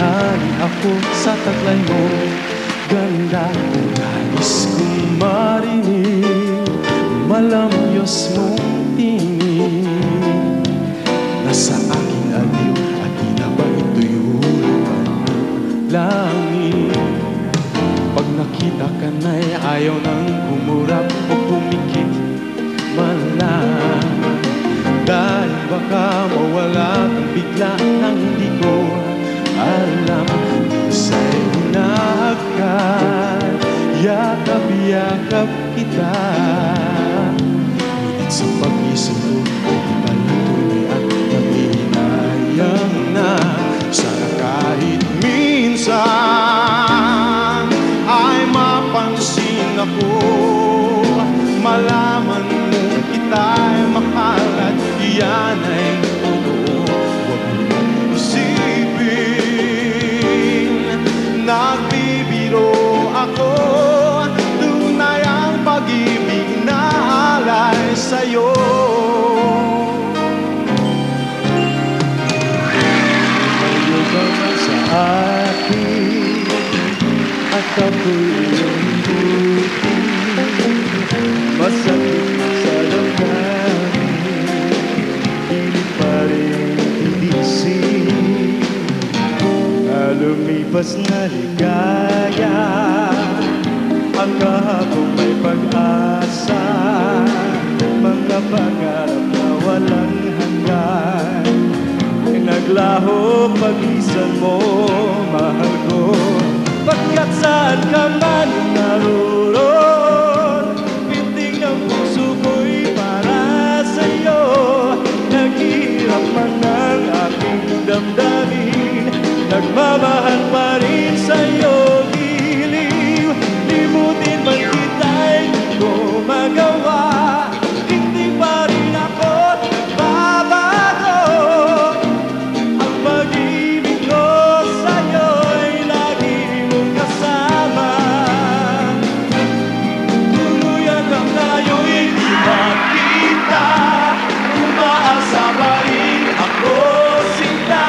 Mahalin ako sa taglay mo ganda. Nais kong marinig malamyos mong tingin. Nasa aking aliw at di na ba ito'y hulog ng langit? Pag nakita ka na'y ayaw nang humurap o pumikit man lang. Dahil baka mawala kang bigla nang hindi ko alam. Sa'y hinahakal, yakap-yakap kita. Ngunit sa pag-isip ko, di pala tunay at nanghihinayang na. Sana kahit minsan ay mapansin ako, malaman mo kita'y mahal at iyan ay totoo. Huwag mo nang isipin, nagbibiro ako. Tunay ang pag-ibig na alay sa'yo. Lumayo ka man sa akin at ako'y iyong buti. Masakit sa damdamin, pilit pa rin tiisin. Lumipas na ligaya, ang kahapon may pag-asa. Mga pangarap na walang hanggan, naglaho pag-isan mo, mahal ko. Pagkat saan ka man naroon, pintig ng puso ko'y para sa'yo. Naghihirap man ang aking damdamin, nagmamahal pa rin sa'yo. Giliw, limutin man kita'y di ko magawa. Hindi pa rin ako nagbabago. Ang pag-ibig ko sa'yo'y lagi mong kasama. Tuluyan lang tayo'y di makita, umaasa pa rin ako sila.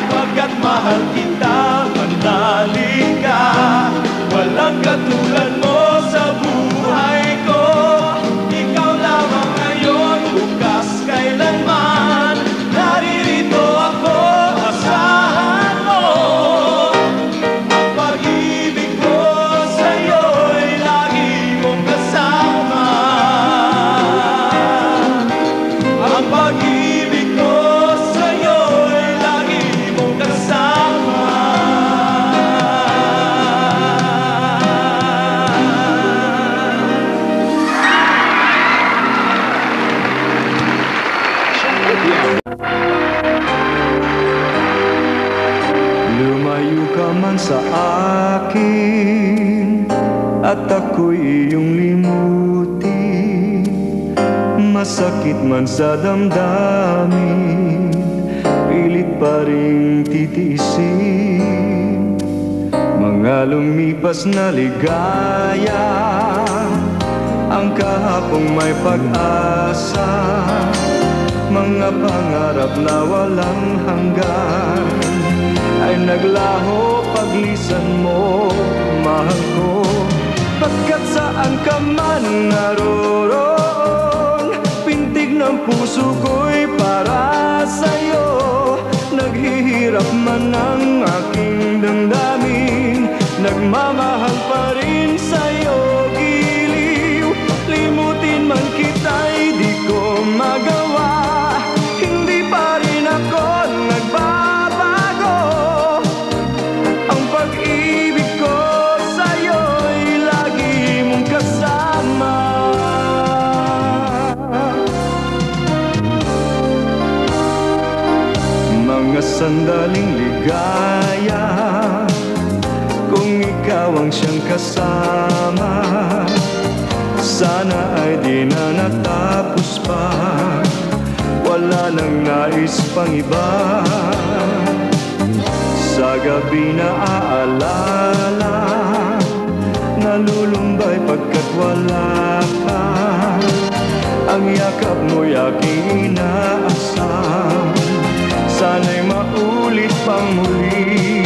Pagkat mahal kita, mandaling ka. Walang katulad mo sa buhay ko. Ikaw lamang ngayon, bukas kailanman. Naririto ako, asahan mo. Ang pag-ibig ko sa'yo'y lagi mong kasama. Ang pag-ibig ko sa'yo'y lagi mong kasama. Lumayo ka man sa akin at ako'y iyong limutin. Masakit man sa damdamin, pilit pa rin titiisin. Mga lumipas na ligaya, ang kahapong may pag-asa. Mga pangarap na walang hanggan, ay naglaho paglisan mo, mahal ko. Pagkat saan ka man naroon, pintig ng puso ko'y para sa'yo. Naghihirap man ang aking damdamin, nagmamahal pa rin sa'yo. Giliw, limutin man kita'y di ko magawa. Hindi pa rin ako nagbabago. Ang pag-ibig ko sa'yo'y lagi mong kasama. Mga sandaling ligaya, kung ikaw ang siyang kasama, sana ay di na natapos pa. Wala nang nais pang iba. Sa gabi na aalala, nalulumbay pagkat wala ka. Ang yakap mo'y aking inaasam, sana'y maulit pang muli.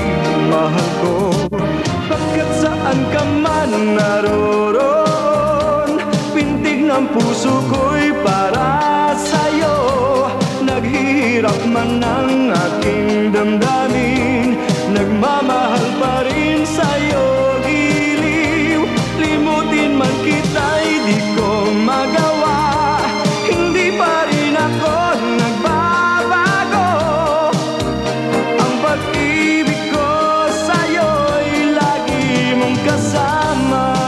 saan ka man naroon. Pintig ng puso ko'y para sa'yo. Naghihirap man ang aking damdamin, nagmamahal pa rin sa'yo, giliw. Limutin man kita'y di ko magawa, hindi pa rin ako nagbabago. Ang pag-ibig ko sa'yo'y lagi mong kasama.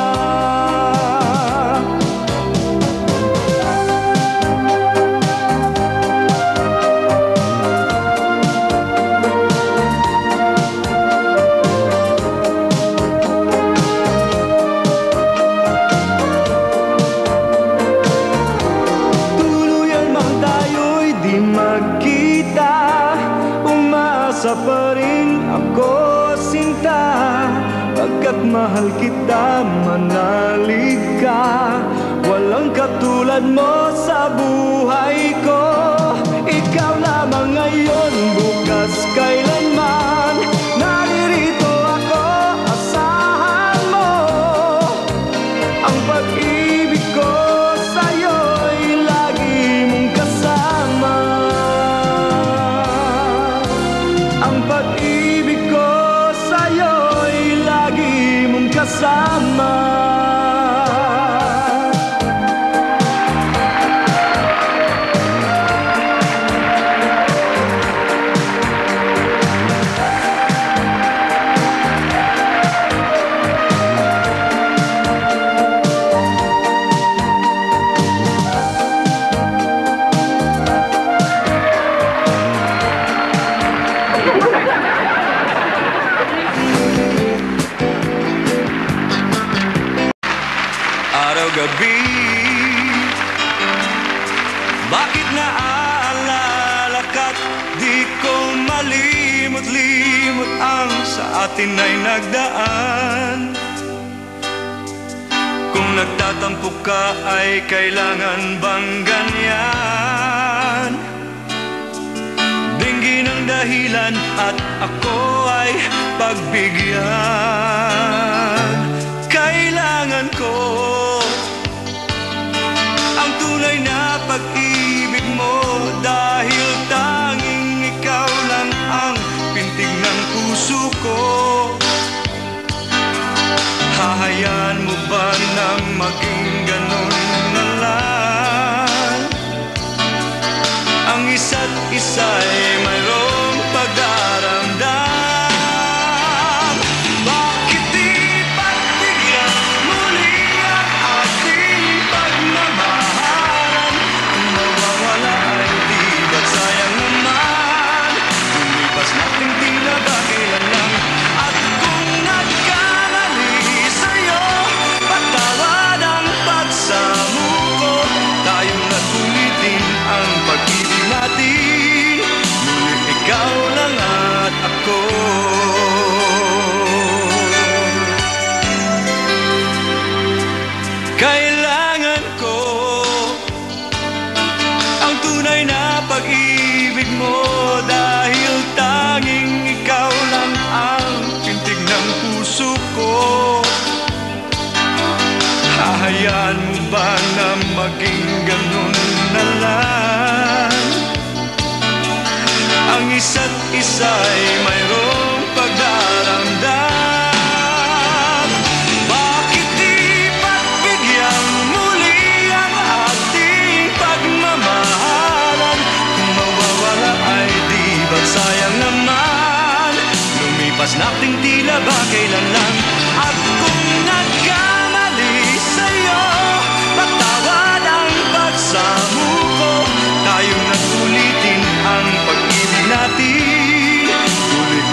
Magkita, umasa pa rin ako, sinta. Pagkat mahal kita, manalig ka. Walang katulad mo sa buhay ko. Ikaw lamang ngayon, bukas, kailanman. Naririto ako, asahan mo. Ang pag-ibig ko sa'yo'y lagi mong kasama. Ang pag-ibig ko sa'yo'y lagi mong kasama. Araw-gabi, bakit naaalala ka't di ko malimot-limot ang sa atin ay nagdaan. Kung nagtatampo ka ay kailangan bang ganyan? Dinggin ang dahilan at ako ay pagbigyan. Kailangan ko ang tunay na pag-ibig mo, dahil tanging ikaw lang ang pintig ng puso ko. Hahayaan mo ba na maging ganon na lang? Ang isa't isa'y mayroong pagdaramdam. Kailangan ko ang tunay na pag-ibig mo, dahil tanging ikaw lang ang pintig ng puso ko. Hahayaan mo ba na maging ganun na lang? Ang isa't isa'y mayroong pagdaramdam. Sayang naman, lumipas nating tila ba kailan lang. At kung nagkamali sa'yo, patawad ang pagsamuko. Tayong nag-ulitin ang pag-ibig natin. Ulit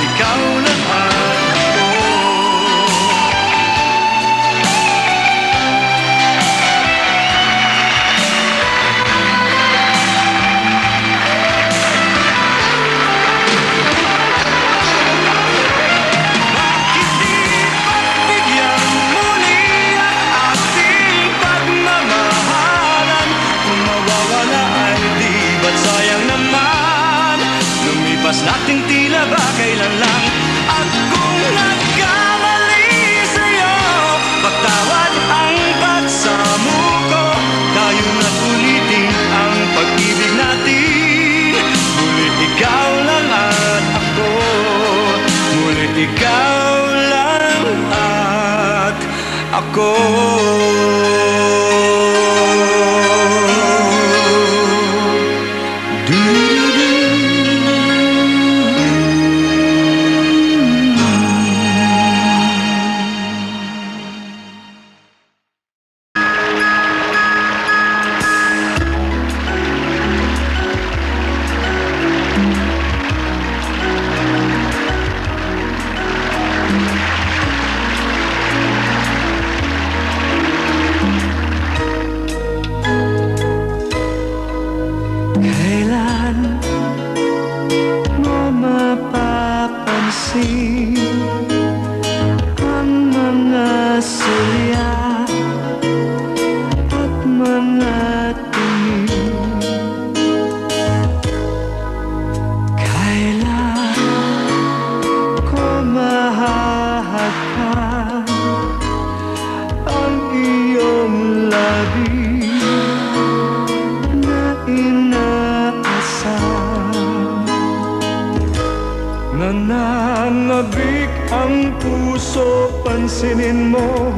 ko. Nananabik ang puso, pansinin mo,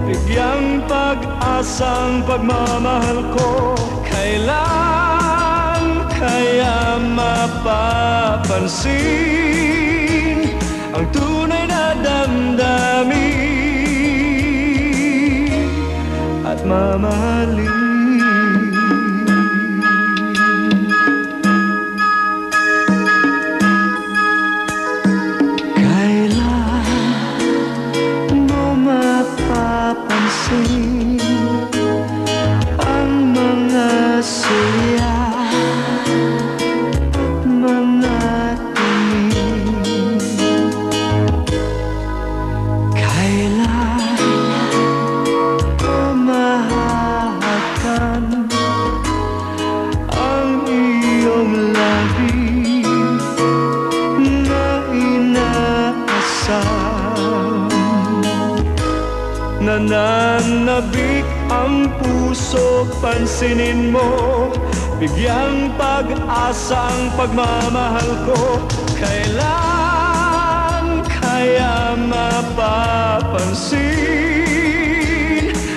bigyang pag-asang pagmamahal ko. Kailan kaya mapapansin ang tunay na damdamin at mamahalin? Ang mga silya at mga tingin, kailan ko mahahakan ang iyong labi na inaasam. Nananabik ang puso, pansinin mo, bigyang pag-asang pagmamahal ko. Kailan kaya mapapansin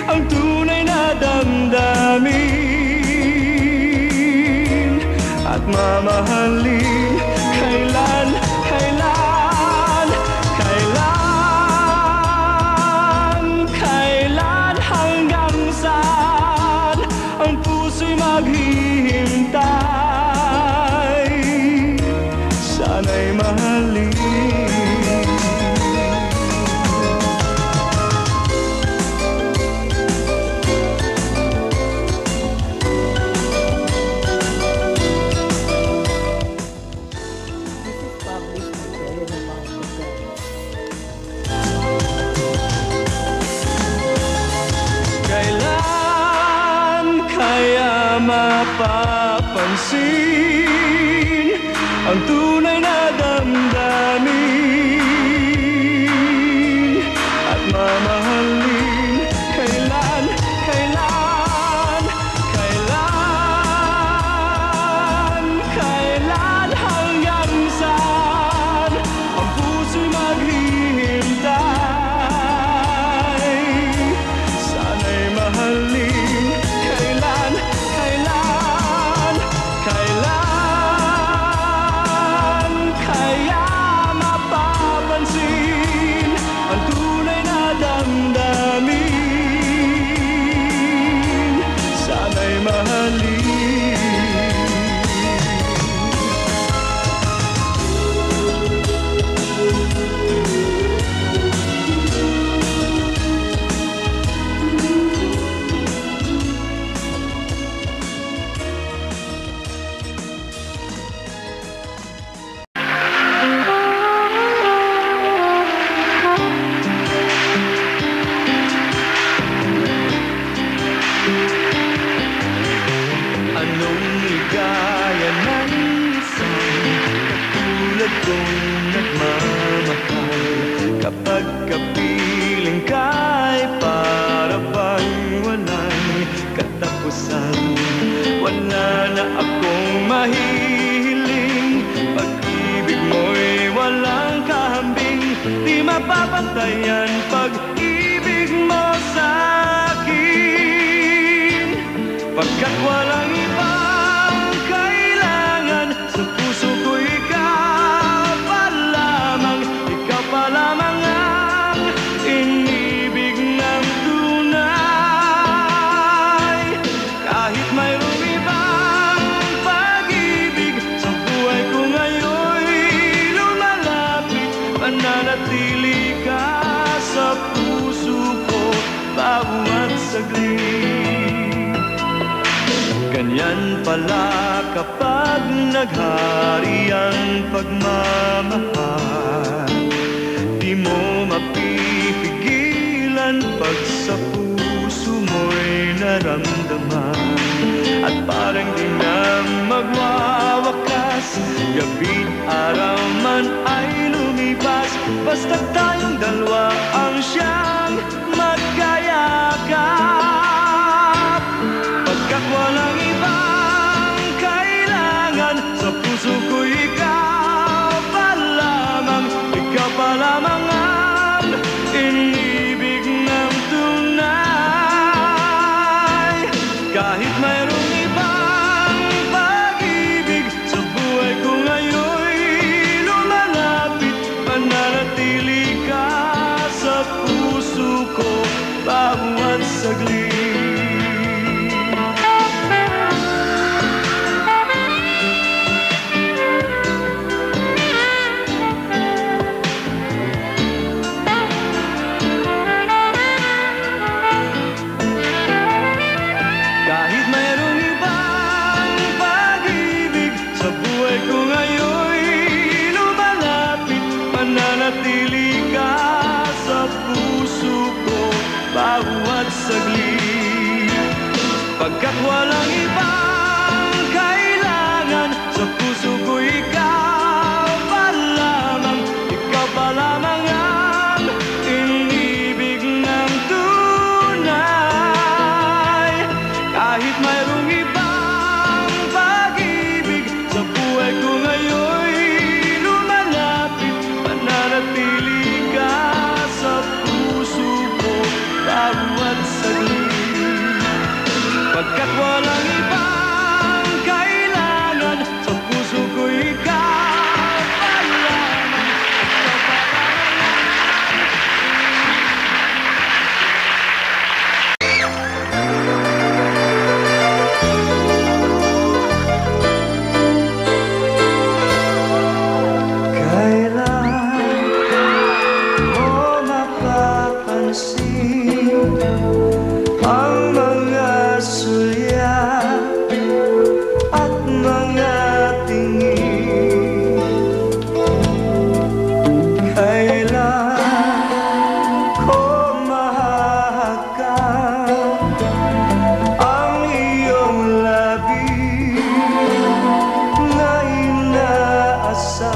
ang tunay na damdamin at mamahalin? Kailan, kailan, kailan, kailan, hanggang saan ang puso'y maghihintay? Sana'y mahalin. Kailan kaya mapapansin ang tunay na damdamin at mamahalin? Kailan, kailan, kailan, kailan, hanggang saan ang puso'y maghihintay? Sana'y mahalin. Kailan, kailan, kailan kaya mapapansin ang tunay na damdamin? Sana'y mahalin. Anong ligaya ng isang katulad kong nagmamahal? Kapag kapiling ka'y para bang walang katapusan. Wala na akong mahihiling, pag-ibig mo'y walang kahambing. Di mapapantayan, pag-ibig mo sa'kin, pagkat walang ibang kailangan sa puso ko. Ikaw pa lamang, ikaw pa lamang ang inibig ng tunay. Kahit mayroong ibang pag-ibig sa buhay ko ngayon lumalapit, mananatili ka sa puso ko bawat saglit. Ganyan pala kapag naghari ang pagmamahal, di mo mapipigilan pag sa puso mo'y naramdaman. At parang di na magwawakas, gabi't araw man ay lumipas, basta tayong dalawa ang siyang magkayakap. Pagkat walang ibang kailangan sa puso ko, ikaw pa lamang, ikaw pa lamang ang inibig ng tunay. Kahit mayroong ibang pag-ibig sa buhay ko ngayon lumalapit, mananatili ka sa puso ko bawat saglit. Kahit mayroong ibang pag-ibig sa buhay ko ngayon lumalapit, mananatili ka sa puso ko bawat saglit. Pagkat walang ibang kailangan sa puso ko, ikaw pa lamang, ikaw pa lamang ang inibig ng tunay. Kahit mayroong ibang pag-ibig sa buhay ko ngayon lumalapit, mananatili ka sa puso ko bawat saglit. Pagkat walang ibang kailangan sa puso ko, ikaw pa lamang, ikaw pa lamang. Kailan mo mapapansin ang mga sulyap at mga tingin? Kailan ko mahahagkan ang iyong labi na inaasam?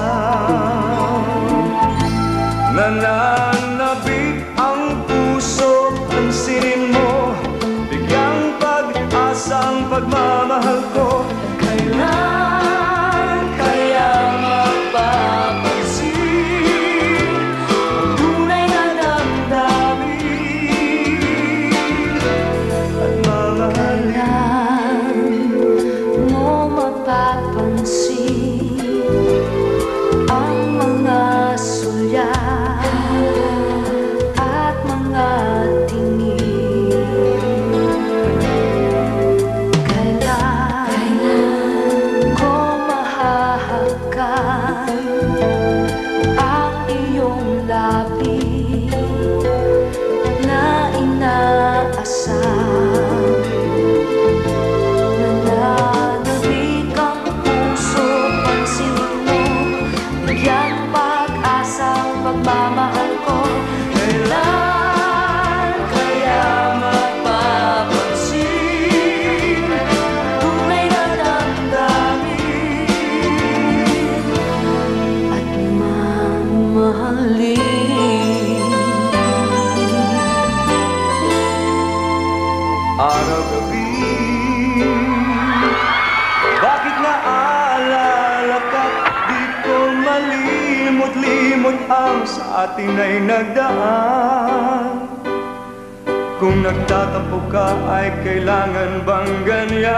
Nananabik ang puso, pansinin mo, bigyang pag-asang pagmamahal ko. Kailan kaya mapapansin ang tunay na damdamin at mamahalin? Mo mapapansin ang mga sulyap at mga tingin. Kailan ko mahahagkan ang iyong labi na inaasam? Nananabik ang puso, pansinin mo, bigyang pag-asang pagmamahal ko. Kailan kaya mapapansin tunay na damdamin at mamahalin? Araw-gabi, bakit naaalala ka? Di ko malimot-limot ang sa atin ay nagdaan. Kung nagtatampo ka ay kailangan bang ganyan?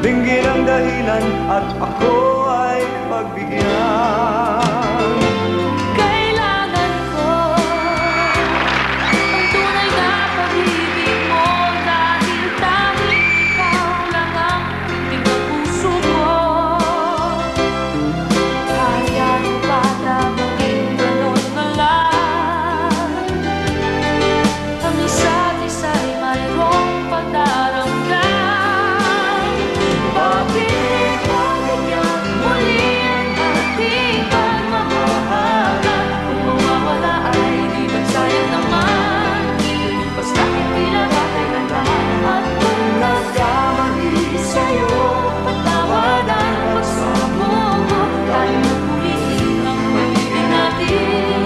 Dinggin ang dahilan at ako ay pagbigyan. Kailangan ko ang tunay na pag-ibig mo, dahil tanging ikaw lang ang tinig ng puso ko. Kaya mo ba na maging ganon na lang? Ang isa't isa'y mayroong pagdaramdam. Bakit bigyan muli ang ating pagmamahalan? Kung mawawala ay di ba't sayang naman? Basta hindi lang kakailangan. At kung nagkamali sa'yo, patawad ang pagsubok ko. Tayo magpulitin ang pag-ibig natin.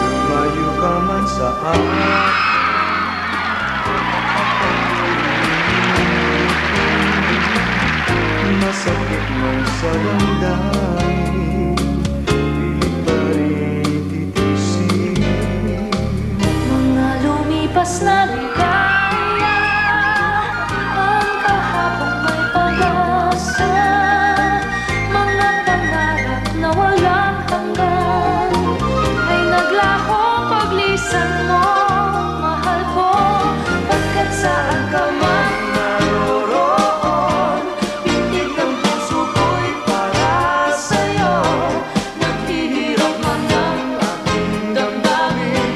Lumayo ka man sa akin, masakit man sa damdamin, pilit pa rin titiisin. Mga lumipas na ligaya, ang kahapon may pag-asa. Mga pangarap na walang hanggan ay naglaho paglisan mo, mahal ko. Pagkat saan ka man naroroon, pitig ng puso ko'y para sa'yo. Naghihirap man ang aking damdamin,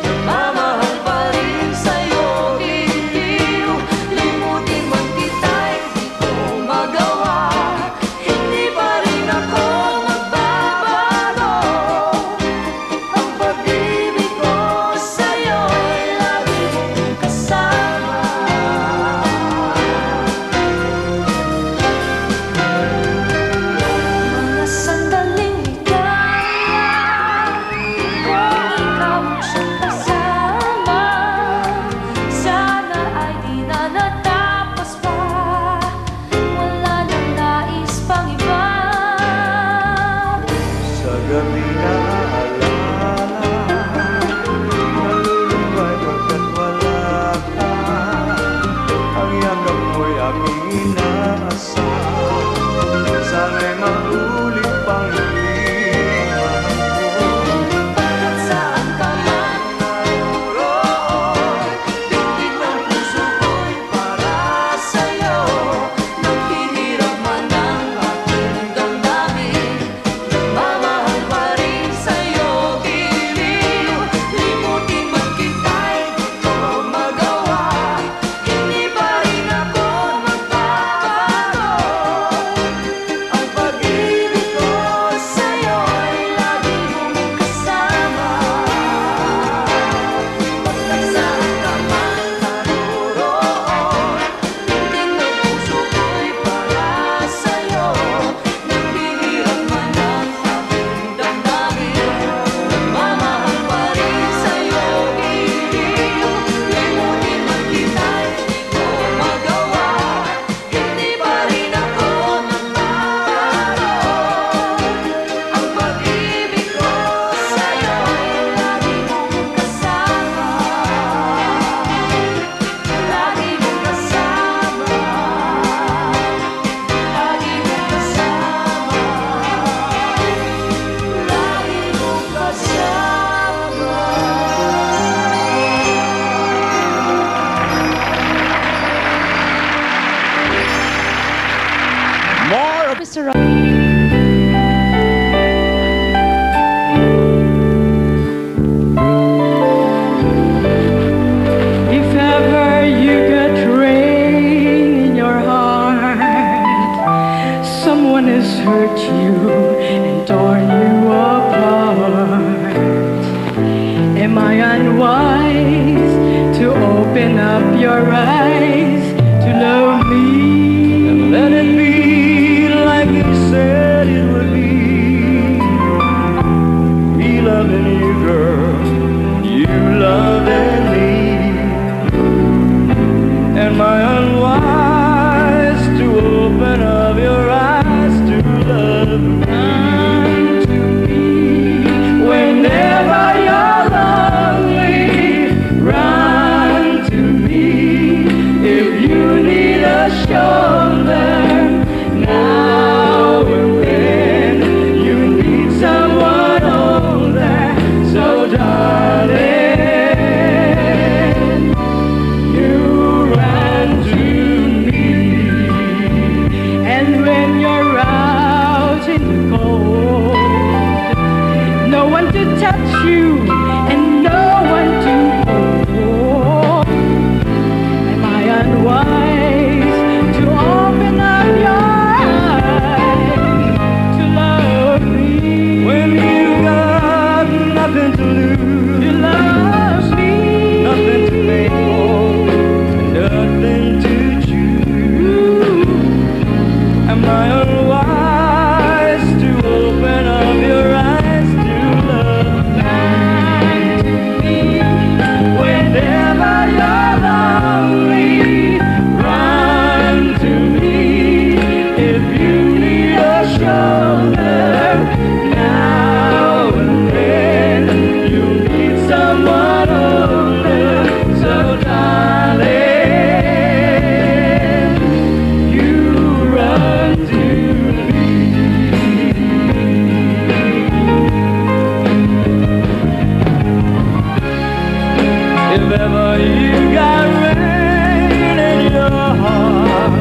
nagmamahal pa rin sa'yo, giliw. Limutin man kita'y di ko magawa, hindi pa rin ako magbabago. Ang pag-ibig ko sa'yo'y lagi mong kasama. Mga sandaling ligaya, kung ikaw ang siyang kasama, sana ay di na natapos pa. Wala nang nais pang iba. Sa gabi na alala, nalulumbay pagkat wala ka. Ang yakap mo'y aking inaasam, sana'y maulit pang iwan ko. Pagkat saan ka man Naroroon, pitig ng puso ko'y para sa'yo. Naghihirap man ang aking damdamin, nagmamahal pa rin sa'yo, giliw. Limutin man kita'y di ko magawa, hindi pa rin ako magbabago. Ang pag-ibig ko sa'yo'y lagi mong kasama. Pagkat saan ka man naroroon, pitig ng puso ko'y para sa'yo. Naghihirap man ang aking damdamin, nagmamahal pa rin sa'yo, giliw. Limutin man kita'y di ko magawa, hindi pa rin ako magbabago. Ang pag-ibig ko sa'yo'y lagi mong kasama. Lagi mong kasama. Lagi mong kasama. Lagi mong kasama. More of Mr. Rock. If ever you get rain in your heart, someone has hurt you and torn you apart. Am I unwise to open up your eyes to love me? And let it be like you said it would be. Me loving you, girl, you loving me. And my unwise touch you and no one to hold. Am I unwise to open up your eyes to love me? When you got nothing to lose, To love me, nothing to pay for, and nothing to choose. Am I unwise to open up your eyes to love me? Whenever you're lonely, run to me. If you need a shoulder, now and then you need someone older. So darling, you run to me. If ever you got rain in your heart,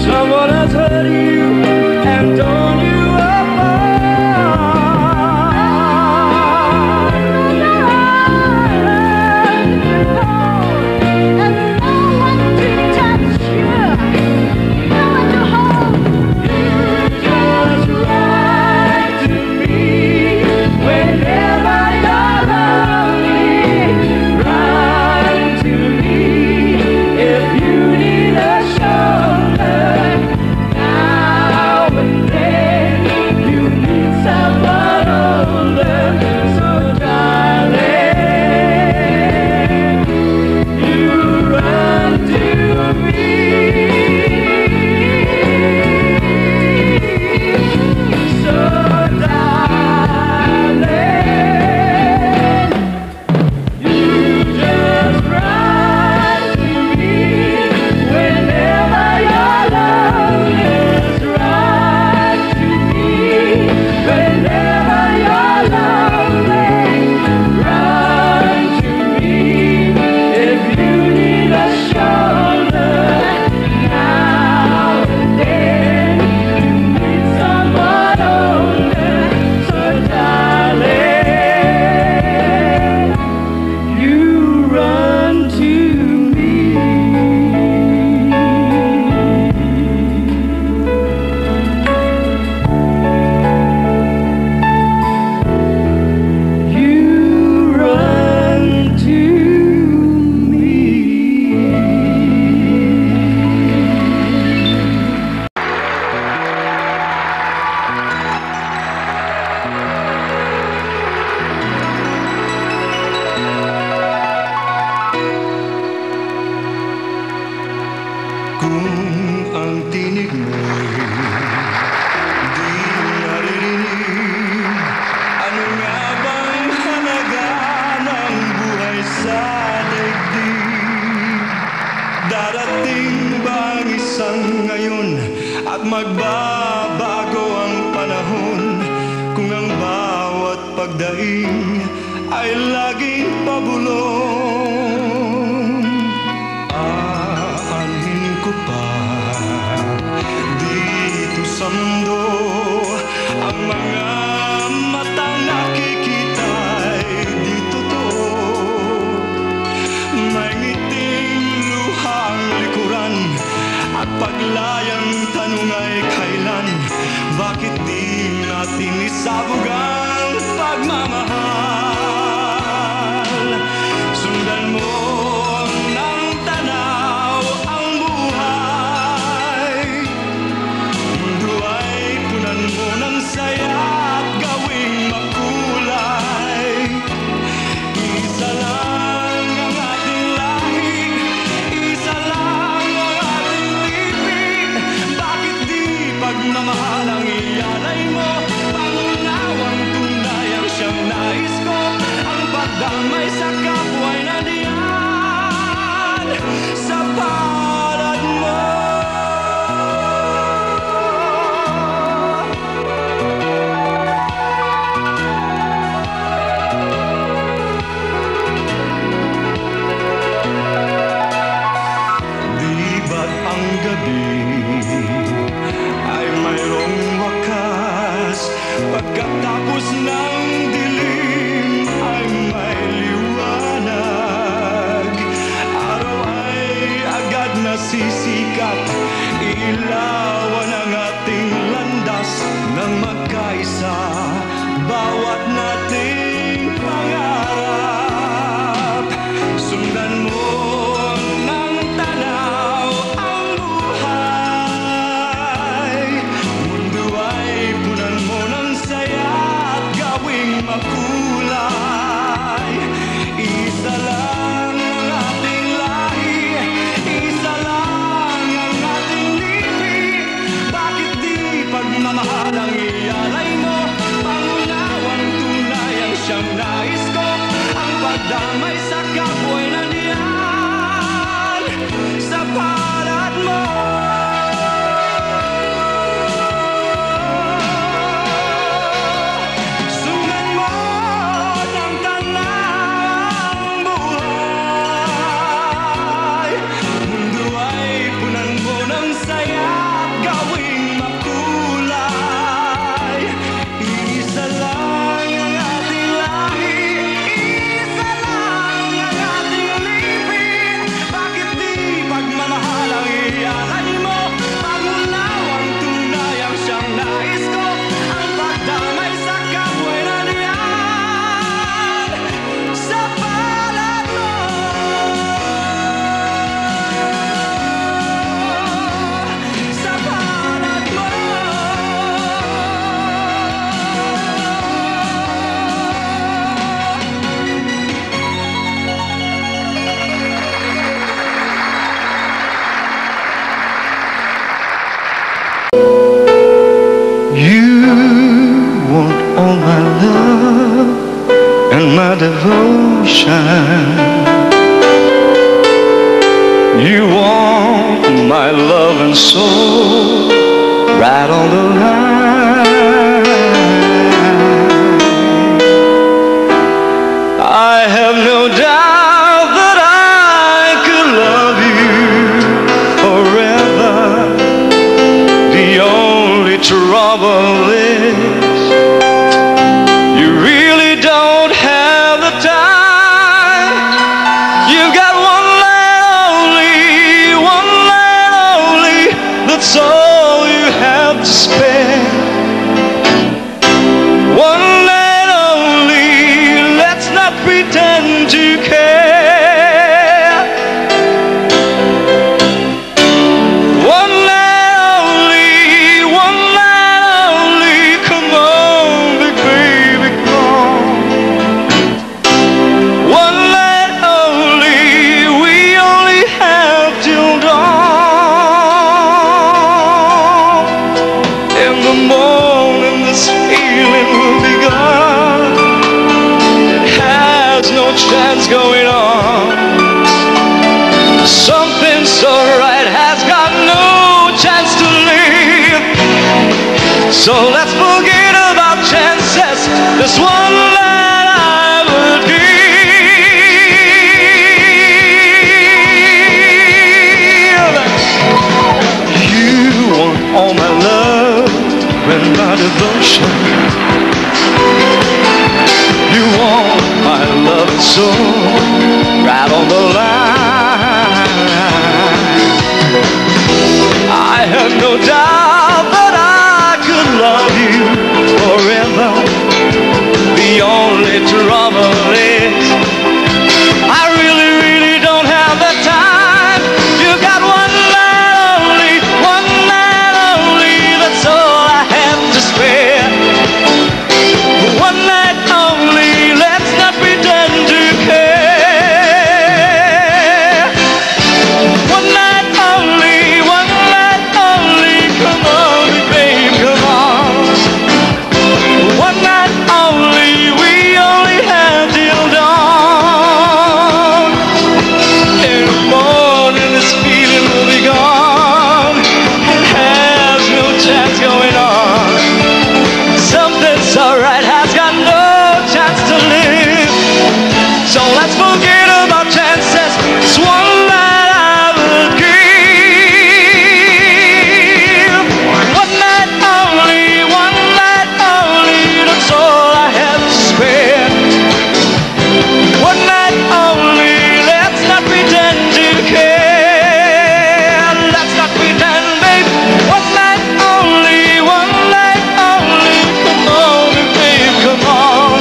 someone has hurt you and torn you apart. And no one to touch you, no one to hold. Just write to me whenever you're lonely. Write to me if you need a shoulder. Now and then you need someone older. So darling, you run to me. So darling, you just write to me whenever you're lonely. Just write to me whenever you're lonely. Run to me if you need a shoulder. Now and then you need someone older. So darling, you run to me. You run to me. Kung ang tinig mo'y di naririnig, ano nga bang halaga ng buhay sa daigdig? Darating ba ang isang ngayon at magbabago ang panahon? Kung ang bawat pagdaing ay laging pabulong, aanhin ko pa dito sa mundo ang mga matang nakikita'y di totoo. May ngiting luha ang likuran at paglayang tanong ay kailan? Bakit di natin isabog ang pagmamahal? Sundan mo ng tanaw ang buhay. Mundo ay punan mo ng saya at gawing makulay. Isa lang ang ating lahi, isa lang ang ating libing. Bakit di pagmamahal ang ialay mo? Pangunawang tunay ang siyang nais ko. Ang pagdamay sa kapwa'y nandiyan sa palad mo. Di ba't ang gabi ay mayroong wakas pagkatapos ng dilim? devotion. You want my love and soul right on the line. I have no doubt that I could love you forever. The only trouble is you really don't have the time. You've got one night only, that's all you have to spend. One night only, let's not pretend to care. One night only, come on, big baby, come on. One night only, we only have till dawn. In the morning, this feeling will be gone. It has no chance going on. Something so right has got no chance to live. So let's forget about chances. This one night I will give. You want all my love and my devotion. You want my love and soul right on the line. I have no doubt that I could love you forever. The only trouble is I really don't have the time. You got one night only, that's all I have to spare. One night only, let's not pretend to care. One night only, come on, babe, come on. One night only, we only have till dawn. In the morning, this feeling will be gone. It has no chance going on. Something so right has got no chance to live. So let's forget about chances. It's one night I will give. One night only, that's all I have to spare. One night only, let's not pretend to care. Let's not pretend, babe. One night only, come on, babe, come on.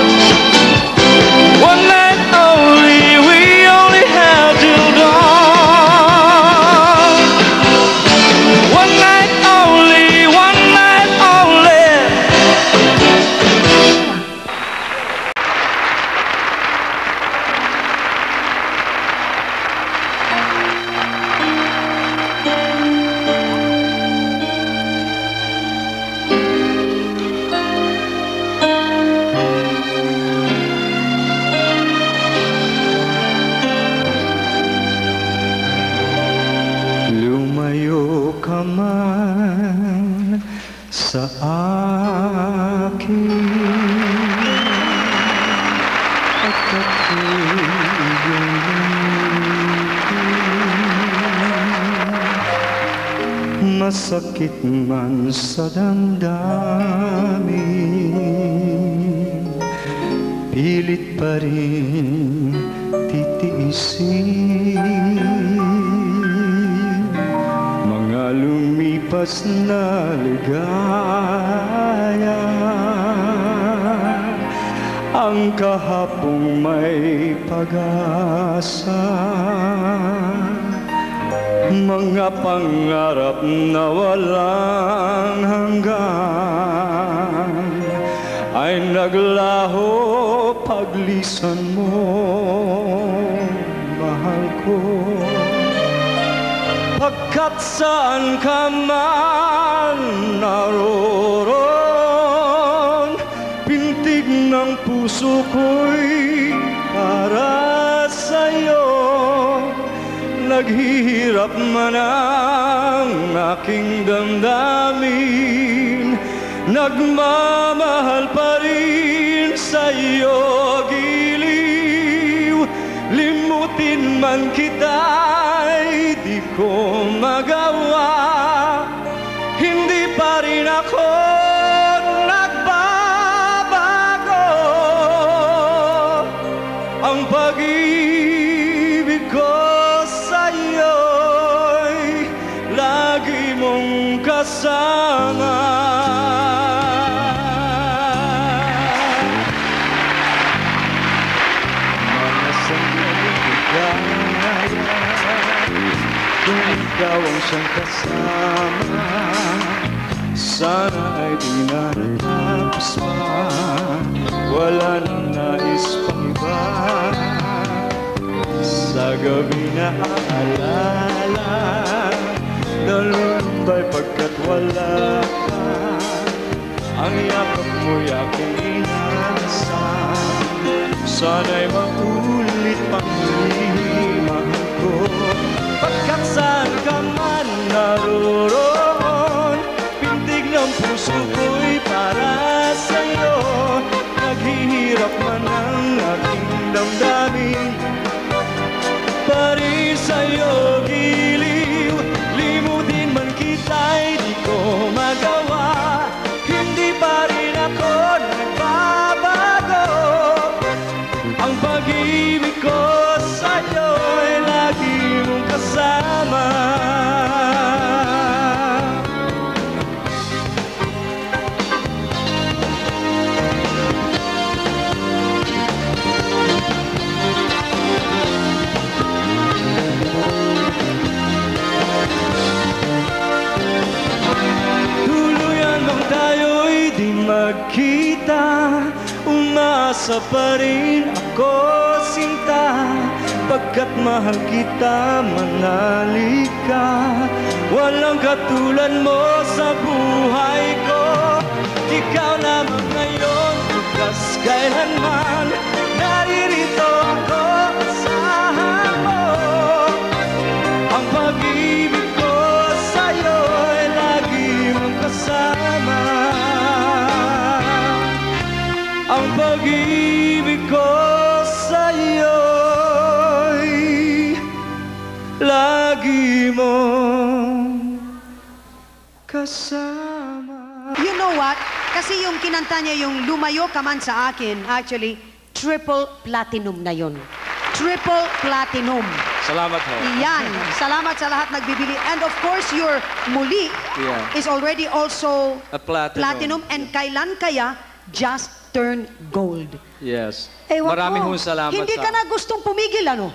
One night only, we only have till dawn. One night only. Lumayo ka man sa akin at ako'y gamitin. Masakit man sa damdamin, pilit pa rin titiisin mga lumipas na ligaya. Ang kahapong may pag-asa, mga pangarap na walang hanggan ay naglaho paglisan mo, mahal ko. Pagkat saan ka man naroon, pintig ng puso ko'y para sa'yo. Naghihirap man ang aking damdamin, nagmamahal pa rin sa'yo, giliw. Limutin man kita'y di ko magawa, hindi pa rin ako nagbabago. Ang pag-ibig ko sa'yo'y lagi mong kasama. Mga sandaling ligaya, kung ikaw ang siyang kasama, sana ay di na natapos pa. Wala nang nais pang iba. Sa gabi na aalala, nalulumbay pagkat wala ka. Ang yakap mo'y aking inasam, sana'y maulit pang mahal ko. Pagkat saan ka man naroroon, pintig ng puso ko'y para sa'yo. Naghihirap man ang aking damdamin, pa rin sa'yo, giliw. Limutin man kita'y di ko magawa, hindi pa rin ako nagbabago. Ang pag-ibig ko sa'yo'y lagi mong kasama. Magkita, umasa pa rin ako, sinta. Pagkat mahal kita, manali ka. Walang katulad mo sa buhay ko. Ikaw lamang ngayon, bukas kailanman. Naririto ako, asahan mo. Ang pag-ibig ko sa'yo'y lagi mong kasama. Ang pag-ibig ko sa'yo'y lagi mong kasama. You know what? Kasi yung kinanta niya yung Lumayo Ka Man Sa Akin, actually, triple platinum na yun. Triple platinum. Salamat ho. Iyan. Salamat sa lahat nagbibili. And of course, your Muli is already also A platinum. And Kailan Kaya just turned gold. Yes. Ewan Maraming ko, hong salamat hindi ka na gustong pumigil, ano?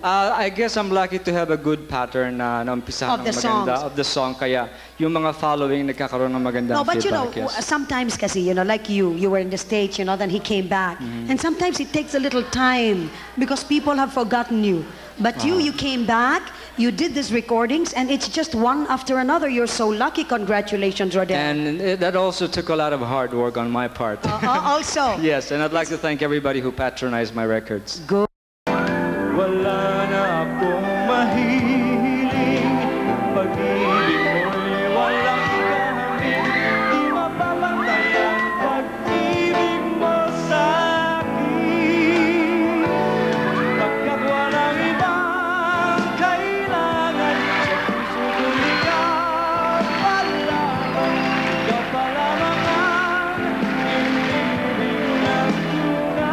I guess I'm lucky to have a good pattern na naumpisahan Of the maganda songs. of the song. Kaya yung mga following nagkakaroon ng magandang No, but you know, feedback. Yes. sometimes kasi, like you were in the States, then he came back. And sometimes it takes a little time because people have forgotten you. But you came back, you did these recordings, and it's just one after another. You're so lucky. Congratulations, Rodel. And that also took a lot of hard work on my part. Also. Yes, and I'd like to thank everybody who patronized my records. Good. Wala na akong mahiling, pag-ibig mo'y walang kahit, di mapapantay ang pag-ibig mo sa'kin. Pagkat walang ibang kailangan, sa puso ko'y ikaw pa lamang, ikaw pa lamang ang ibig ng tunay.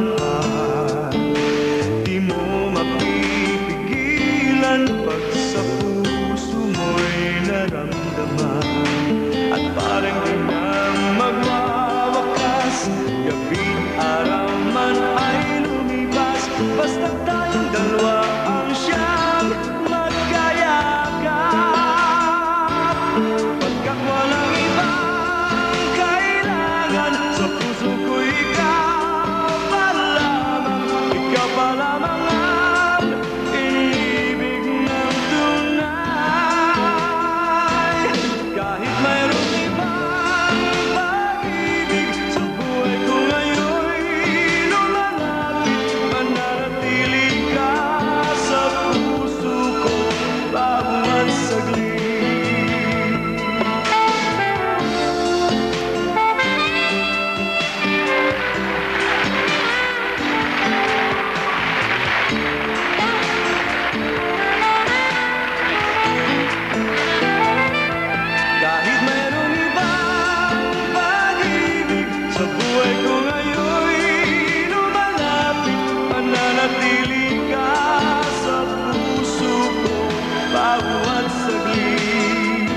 mahal. Di mo mapipigilan pag sa puso mo'y naramdaman. At parang di na magwawakas, gabing araw man ay lumipas, basta tayong dalawa ang siyang magkayakap. Pagkat walang ibang kailangan, sa puso ko ikaw pa lamang ang inibig ng tunay. Kahit mayroong ibang pag-ibig sa buhay ko ngayon'y lumalapit, mananatili ka sa puso ko bawat saglit. Kahit mayroong ibang pag-ibig sa buhay ko ngayon'y lumalapit, mananatili ka sa puso ko bawat saglit.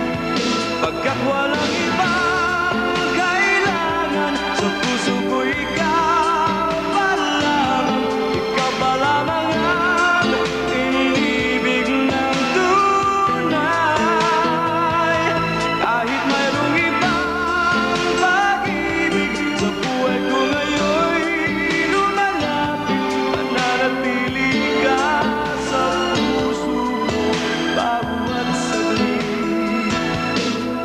Pagkat walang ibang kailangan, sa puso ko ikaw pa lamang ang inibig ng tunay. Kahit mayroong ibang pag-ibig sa buhay ko ngayon'y lumalapit, mananatili ka sa puso ko bawat saglit.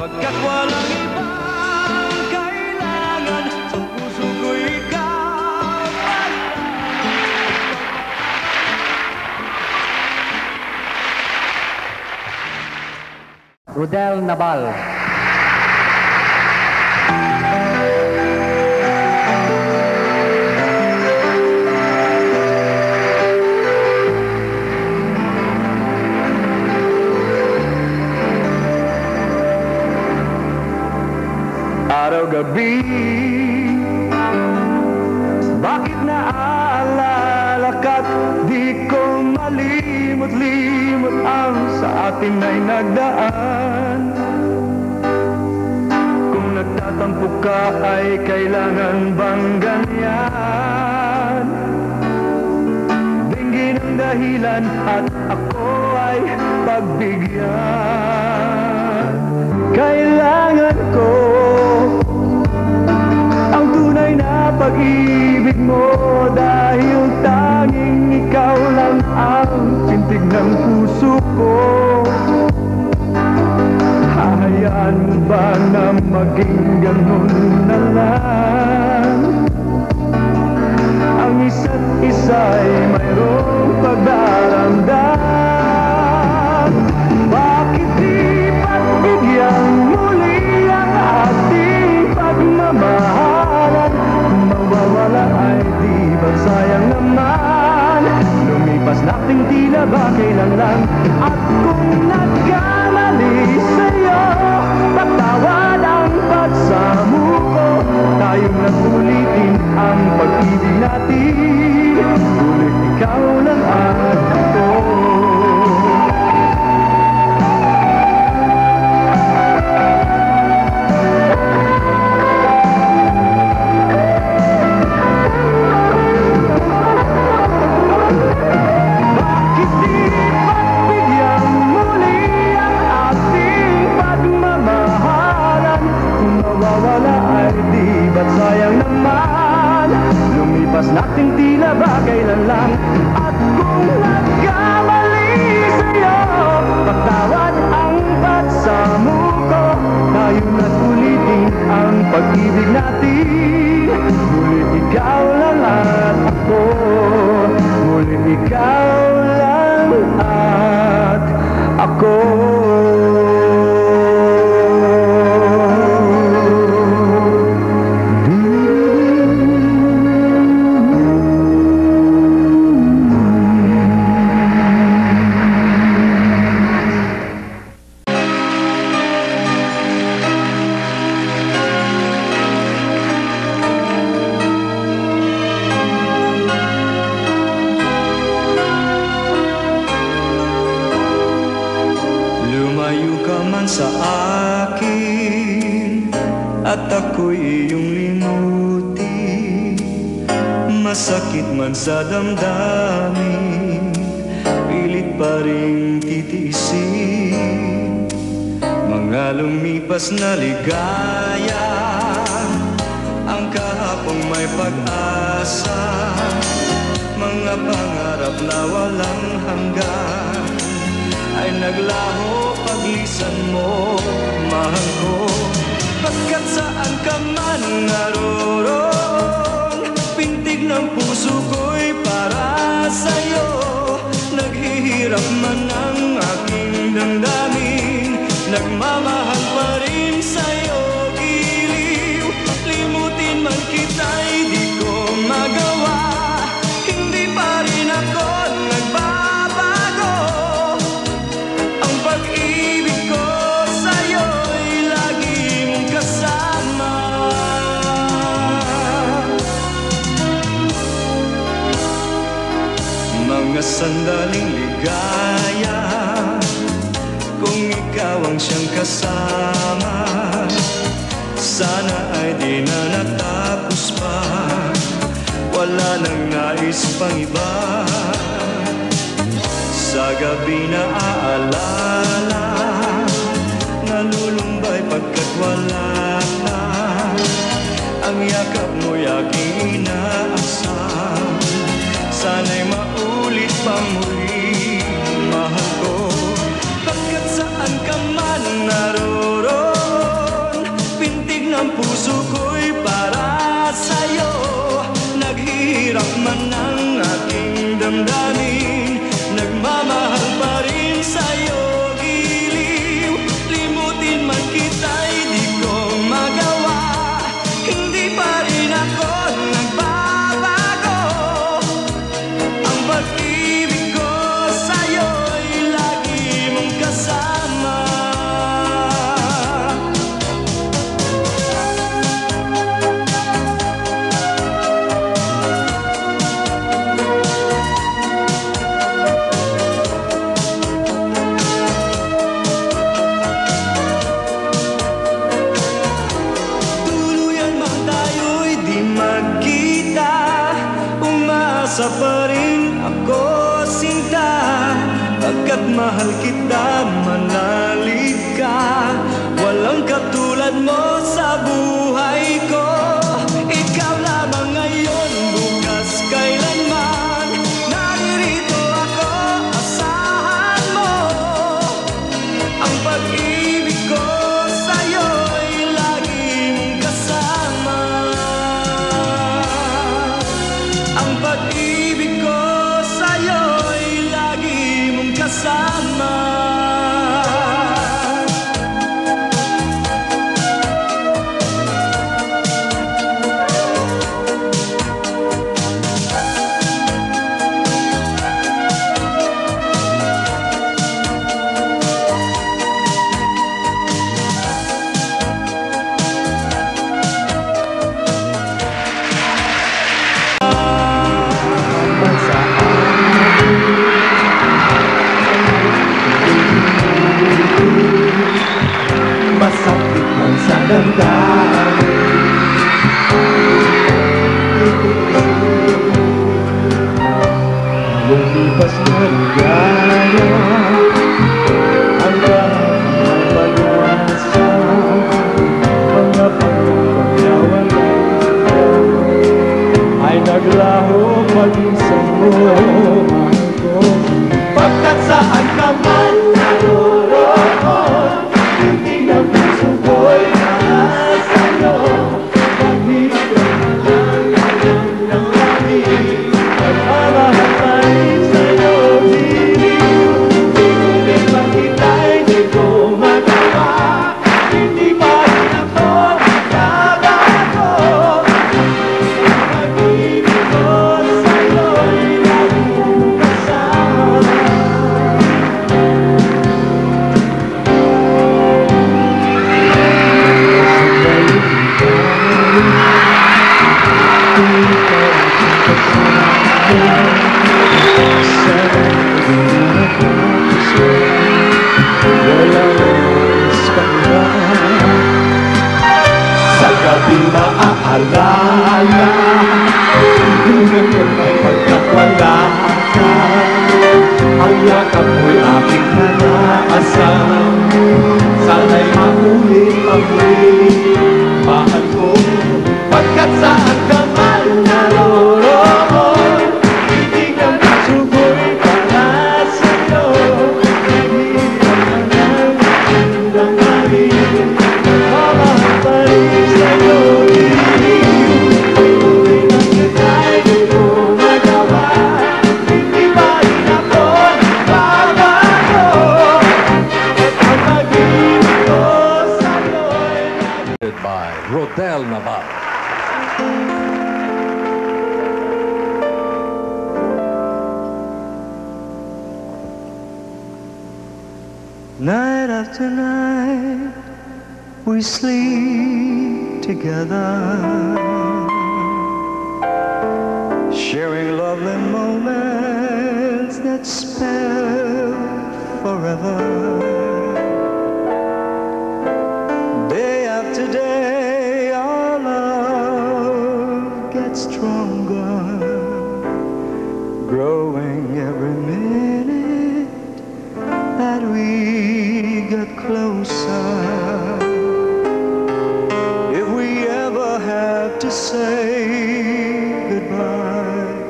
Pagkat walang ibang kailangan, sa puso ko ikaw pa Rudel Nabal. Araw-gabi, bakit naaalala ka't di ko malimot-limot ang sa atin ay nagdaan. Kung nagtatampo ka ay kailangan bang ganyan? Dinggin ang dahilan at ako ay pagbigyan. Kailangan ko ang tunay na pag-ibig mo, dahil tanging ikaw lang ang tintig ng puso ko. Hahayaan mo ba na maging ganun na lang? Ang isa't isa'y mayroong pagdaramdam. Bakit di pagbigyan muli ang ating pagmamahalan? Kung mawawala ay di ba sayang naman? Lumipas nating tila ba kailan lang? At kung nagkamali sa'yo, patawad ang pagsamo ko. Tayong nasulitin ang pag-ibig natin, ulit ikaw lang at ako. Sayang naman, lumipas nating tila ba kailan lang? At kung nagkamali sa'yo, patawad ang pagsamo ko. Tayo na't ulitin ang pag-ibig natin, muli ikaw lang at ako. Muli ikaw lang at ako. at ako'y iyong limuti. Masakit man sa damdamin, pilit pa rin titiisin. Mga lumipas na ligaya, ang kahapong may pag-asa. Mga pangarap na walang hanggan ay naglaho paglisan mo, mahal ko. Pagkat saan ka man naroon, pintig ng puso ko'y para sa'yo. Naghihirap man ang aking damdamin, nagmamahal pa rin sa'yo, giliw. Limutin man kita'y di ko magawa, hindi pa rin ako nagbabago. Ang pag-ibig ko sa'yo'y lagi mong kasama. Mga sandaling ligaya, kung ikaw ang siyang kasama, sana ay di na natapos pa, wala nang nais pang iba. Sa gabi na aalala, nalulumbay pagkat wala ka. Ang yakap mo'y aking inaasam, sana'y maulit pa muli, mahal ko. Pagkat saan ka man naroon, pintig ng puso ko'y para sa'yo. Naghihirap man ang aking damdamin, nagmamahal pa rin sa'yo, giliw. Limutin man kita'y di ko magawa, hindi pa rin ako nagbabago. Ang pag-ibig ko sa'yo'y lagi mong kasama. Tuluyan man tayo'y di magkita, umasa pa rin ako, sinta. Pagkat mahal kita, manalig ka, walang katulad mo sa buhay ko. Ikaw lamang ngayon, bukas, kailanman, naririto ako, asahan mo. Ang pag-ibig ko sa'yo'y lagi mong kasama. Ang pag-ibig ko sa'yo'y lagi mong kasama. Masakit man sa damdamin, lumipas na ligaya, ang kahapong may pag-asa. Mga pangarap na walang hanggan ay naglaho paglisan mo, mahal ko. Pagkat saan ka man naroon, pintig ng puso ko'y para sa'yo. Naghihirap man ang damdamin, nagmamahal pa rin sa'yo, giliw. Limutin man kita'y di ko magawa, hindi pa rin ako nagbabago. Ang pag-ibig ko sa'yo'y lagi mong kasama. Sa maalala pagkat wala ka. Ang yakap mo'y aking nanaasam. Sana'y maulit ang muling mahal ko. Pagkat saan ka man naroon, hindi ang puso ko'y para sa'yo. Hindi naman ang damdamin, mamahal pa rin sa'yo. Tuloy ng kita'y di ko magawa. Hindi ba rin ako nagbabago? At ang pag-ibig ko sa'yo'y by Rodel Naval. Night after night, we sleep together, sharing lovely moments that spell forever. Day after day, our love gets stronger, growing every minute that we get closer. If we ever have to say goodbye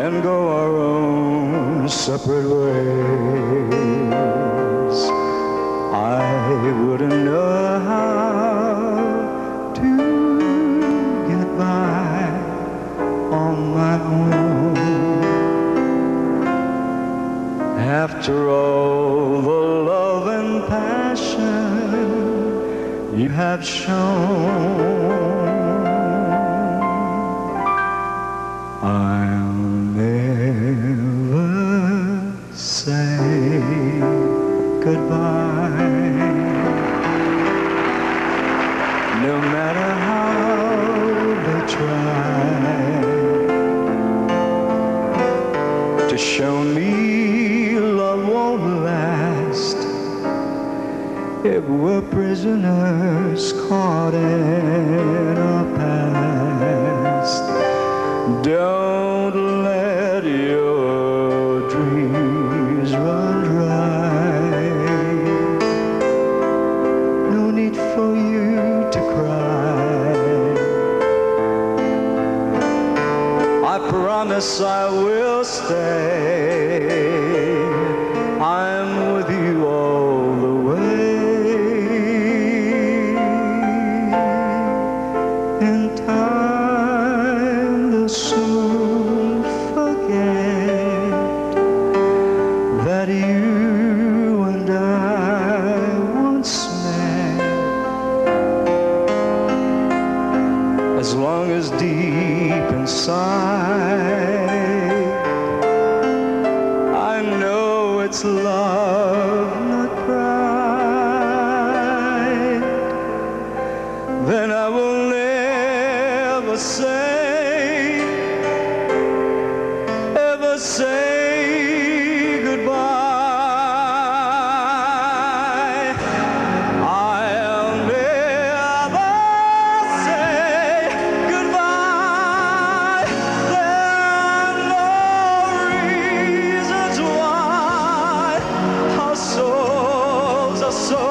and go our own separate ways, I wouldn't know how to get by on my own. After all the love and passion you have shown, I'll never say goodbye. No matter how they try to show me love won't last, if we're prisoners caught in our past. Don't let your dreams run dry. No need for you to cry. I promise I will stay. I'm with you all the way. In time they'll soon forget that you and I once met. As long as deep inside I know it's love, not pride, then I will never say goodbye. I'll never say goodbye. There are no reasons why our souls are so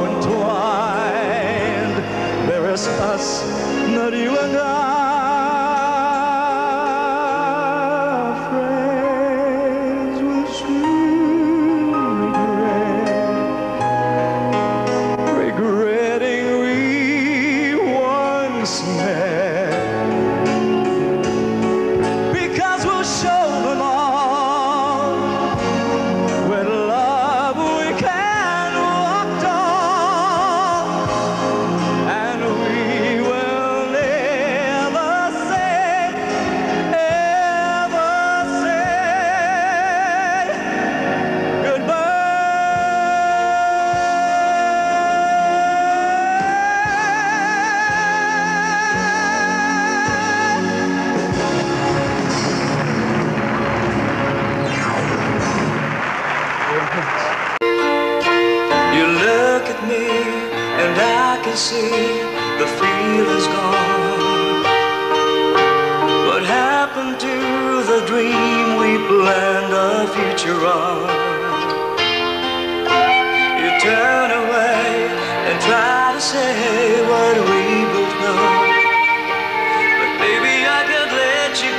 entwined. There is us, not you and I. Friends will soon regretting we once met, because we'll show them all with love we can walk tall, and we will never say goodbye. You look at me and I can see the fear happened to the dream we planned a future on? You turn away and try to say what we both know, but baby, I can't let you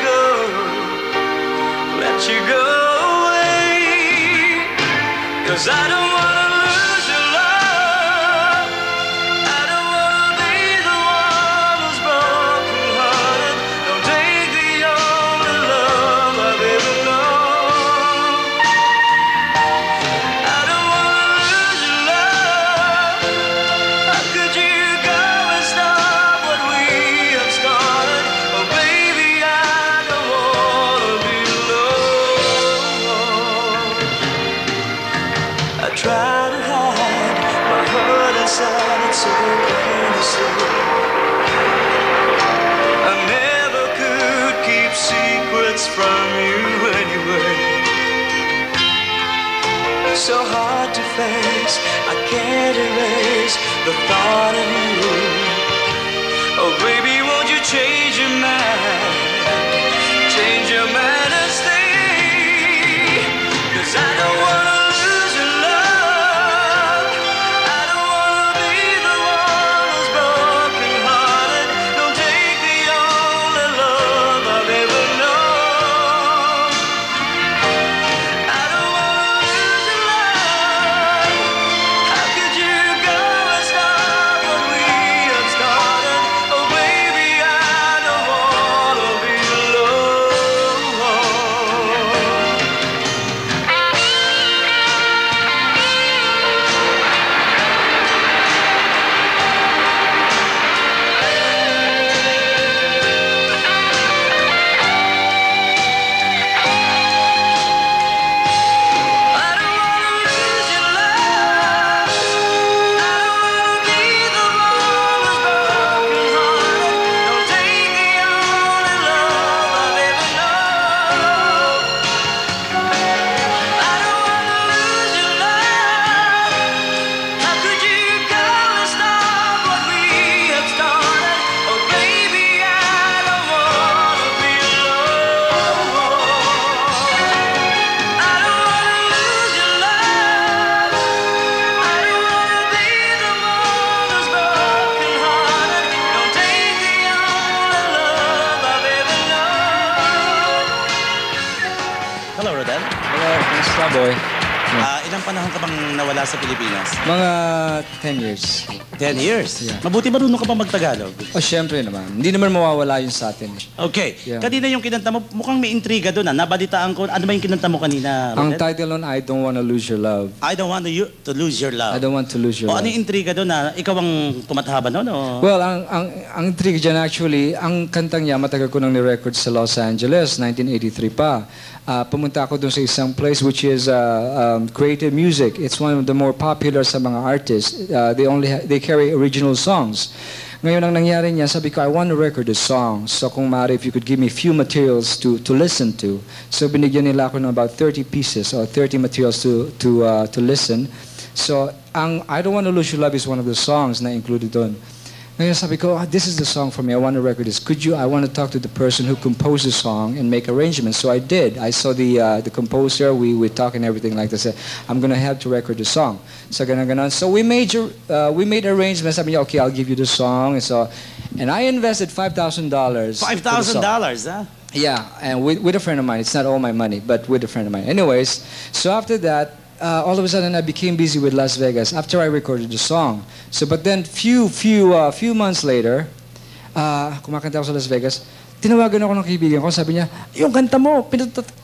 go away, 'cause I don't wanna lose your love. I don't wanna be the one who's broken-hearted. Don't take the only love I've ever known. I don't wanna lose your love. How could you go and stop what we have started? Oh baby, I don't wanna be alone. I try to hide my hurt inside, it's so plain to see. I never could keep secrets from you anyway. So hard to face, I can't erase the thought of you. Oh baby, won't you change your mind? Change your mind and stay. 'Cause I don't wanna lose your love. I don't wanna be the one who's broken-hearted. Don't take the only love I've ever known. I don't wanna lose your love. How could you go and stop what we have started? Oh baby, I don't wanna be alone. I don't wanna lose your love. I don't wanna be the one who's broken-hearted. Don't take the only love I've ever known. I don't wanna lose your love. How could you go and stop what we have started? Oh baby, I don't wanna be alone. I don't wanna lose your love. I don't wanna be the one who's broken-hearted. Don't take the only love I've ever known. Hello, Rodel. Hello, kamusta boy? Ilang panahon ka bang nawala sa Pilipinas? Mga 10 years. 10 years? Yeah. Mabuti marunong ka pa magtagalog? Oh, syempre naman. Hindi naman mawawala yun sa atin. Okay. Yeah. Kanina yung kinanta mo, mukhang may intriga doon. Nabalitaan ko. Ano ba yung kinanta mo kanina, Ang Rodel? title nun, I Don't Wanna Lose Your Love. I don't want to lose your love. I don't want to lose your O love. ano yung intriga doon na ikaw ang tumatahaba noon? O? Well, ang intrigue dyan actually, ang kantang niya, matagal ko nang ni-record sa Los Angeles, 1983 pa. Pumunta ako doon sa isang place which is Creative Music. It's one of the more popular sa mga artists. They carry original songs. Ngayon ang nangyari niya, sabi ko, I want to record a song. So kung maaari, if you could give me a few materials to listen to. So binigyan nila ako ng about 30 pieces or 30 materials to listen. So ang I Don't Want to Lose Your Love is one of the songs na included doon. Ngayon sabi ko, this is the song for me. I want to record this. I want to talk to the person who composed the song and make arrangements. So I did. I saw the composer. We talked and everything like that. Said, I'm going to have to record the song. So ganon. So we made arrangements. Sabi niya, okay, I'll give you the song. And I invested $5,000. $5,000, ha? Yeah, and with a friend of mine. It's not all my money, but with a friend of mine. Anyways, so after that, all of a sudden I became busy with Las Vegas after I recorded the song. So, but then few months later, kumakanta ako sa Las Vegas. Tinawagan ako ng kaibigan ko. Sabi niya, yung kanta mo,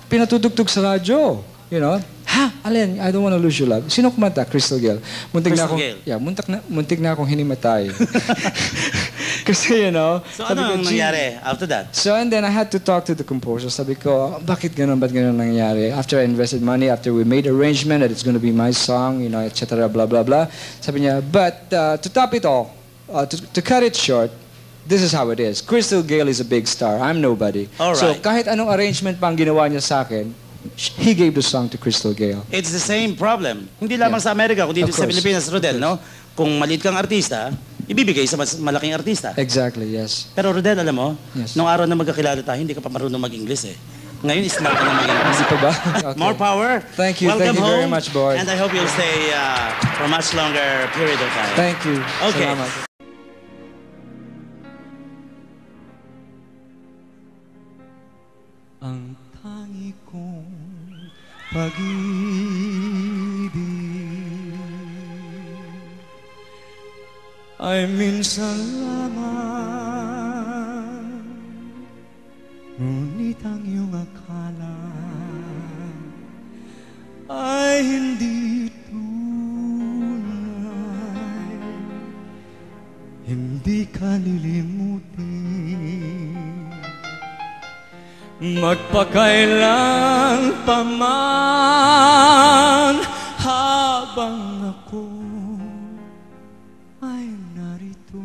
pinatutugtog sa radyo. You know? Ha? Alin? I Don't Wanna Lose Your Love. Sino kumanta? Crystal Gayle. Muntik na akong hinimatay. Kasi, you know. So ano ang nangyari after that? So, and then I had to talk to the composer. Sabi ko, ba't ganun nangyari? After I invested money, after we made arrangement that it's going to be my song, you know, etc., blah, blah, blah. Sabi niya, but to top it all, to cut it short, this is how it is. Crystal Gayle is a big star. I'm nobody. All right. So, kahit anong arrangement pang ginawa niya sa akin, he gave the song to Crystal Gayle. It's the same problem. Hindi lamang sa Amerika, kundi Of sa course. Pilipinas, Rodel, no? Kung maliit kang artista, ibibigay sa mas malaking artista. Exactly, yes. Pero Rodel, alam mo, Yes. nung araw na magkakilala tayo, hindi ka pa marunong mag-English eh. Ngayon, smart ka na mag-English. Hindi pa ba? Okay. More power. Thank you. Welcome Thank you very home, much, boy. And I hope you'll stay for a much longer period of time. Thank you. Okay. Salamat. Ang tangi kong pag-ibig ay minsan lamang, ngunit ang iyong akala ay hindi tunay, hindi ka lilimutin. Magpakailan pa man habang ako ay narito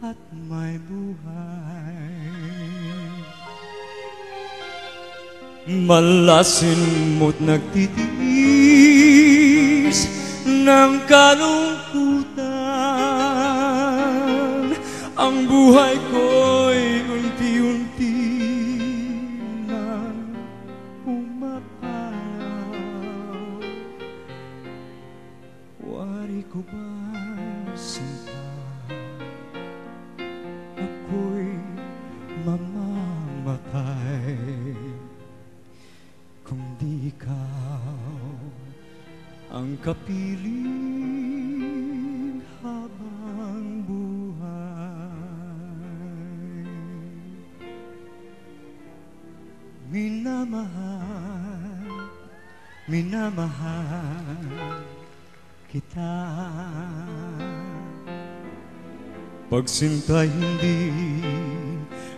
at may buhay. Malasin mo't nagtitiis ng kalungkutan, ang buhay ko'y unti-unti nang pumapalaw. Wari ko ba sinta, ako'y mamamatay kung di ikaw ang kapiling habang buhay. Minamahal, minamahal kita. Pagsinta hindi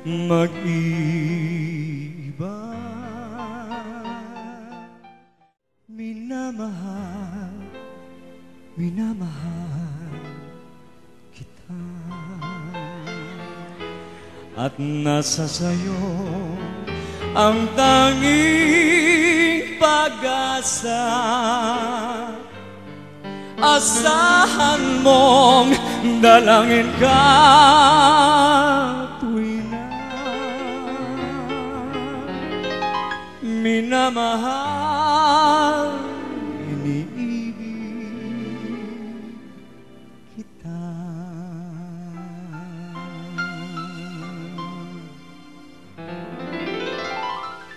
mag-iba. Minamahal, minamahal kita. At nasa sayo ang tanging pag-asa. Asahan mong dalangin ka tuwi na minamahal, iniibig kita.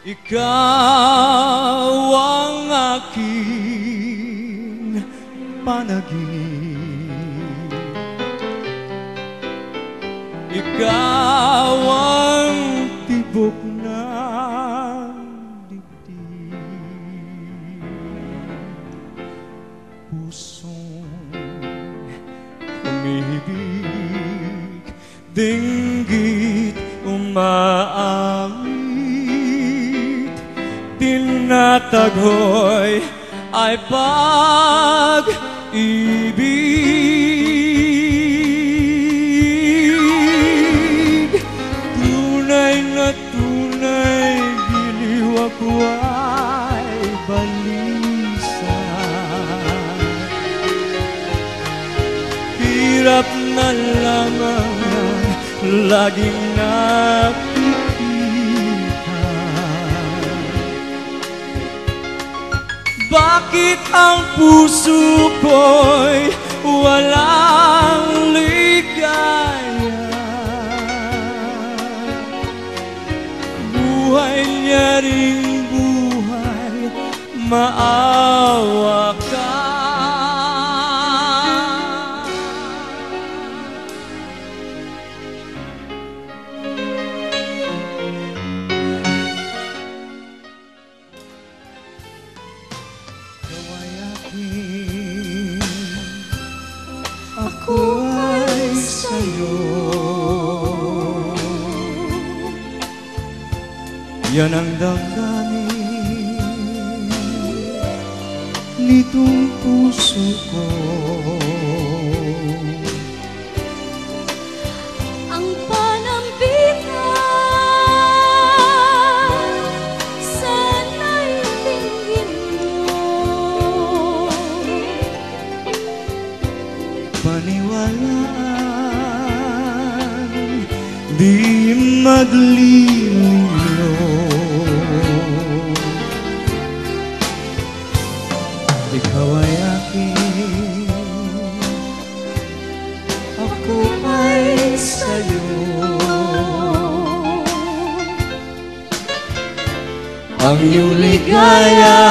Ikaw ang aking panaginip, ikaw ang tibok ng dibdib, pusong umibig, dinggit umaawit, tinataghoy ay pag-ibig. Tunay na tunay, giliw ako ay balisa. Hirap na lamang laging nakikita. Bakit ang puso ko'y walang ligaya? Buhay niya ring buhay, maawa ka. Ako ay sa'yo, yan ang damdamin nitong puso ko. Ang panambitan, sana'y tingin mo. Paniwala naglilino. Ikaw ay akin, ako ay sa'yo. Ang iyong ligaya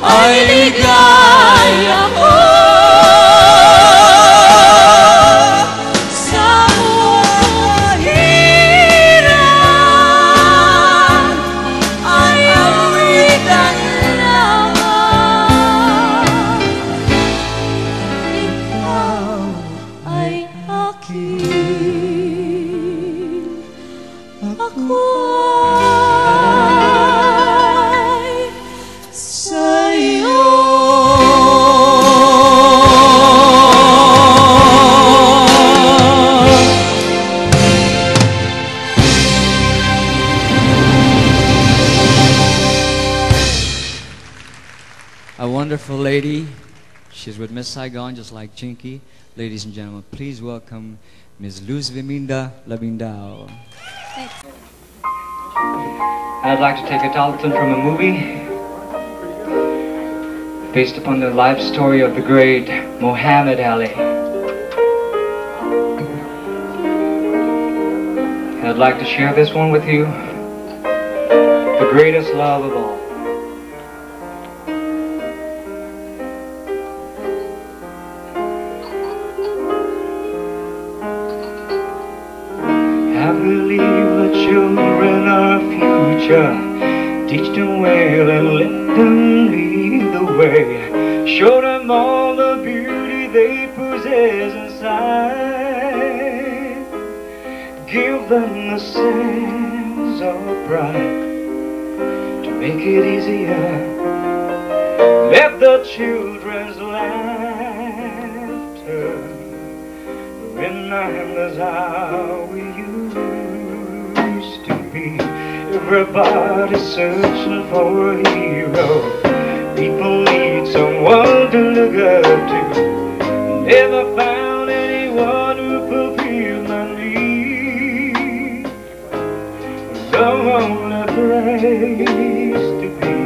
ay ligaya ko. Sa mundong hirap ay awitan lamang. Ikaw ay akin, ako ay sa'yo. A wonderful lady. She's with Miss Saigon, just like Chinky. Ladies and gentlemen, please welcome Ms. Luz Viminda Labindao. I'd like to take a Dalton from a movie based upon the life story of the great Muhammad Ali. I'd like to share this one with you, the greatest love of all. I believe the children are future. Teach them well and let them lead the way. Show them all the beauty they possess inside. Give them the sense of pride to make it easier. Let the children's laughter remind us how we used to be. Everybody's searching for a hero. People need someone to look up to. Never found anyone who fulfilled my need. The only place to be.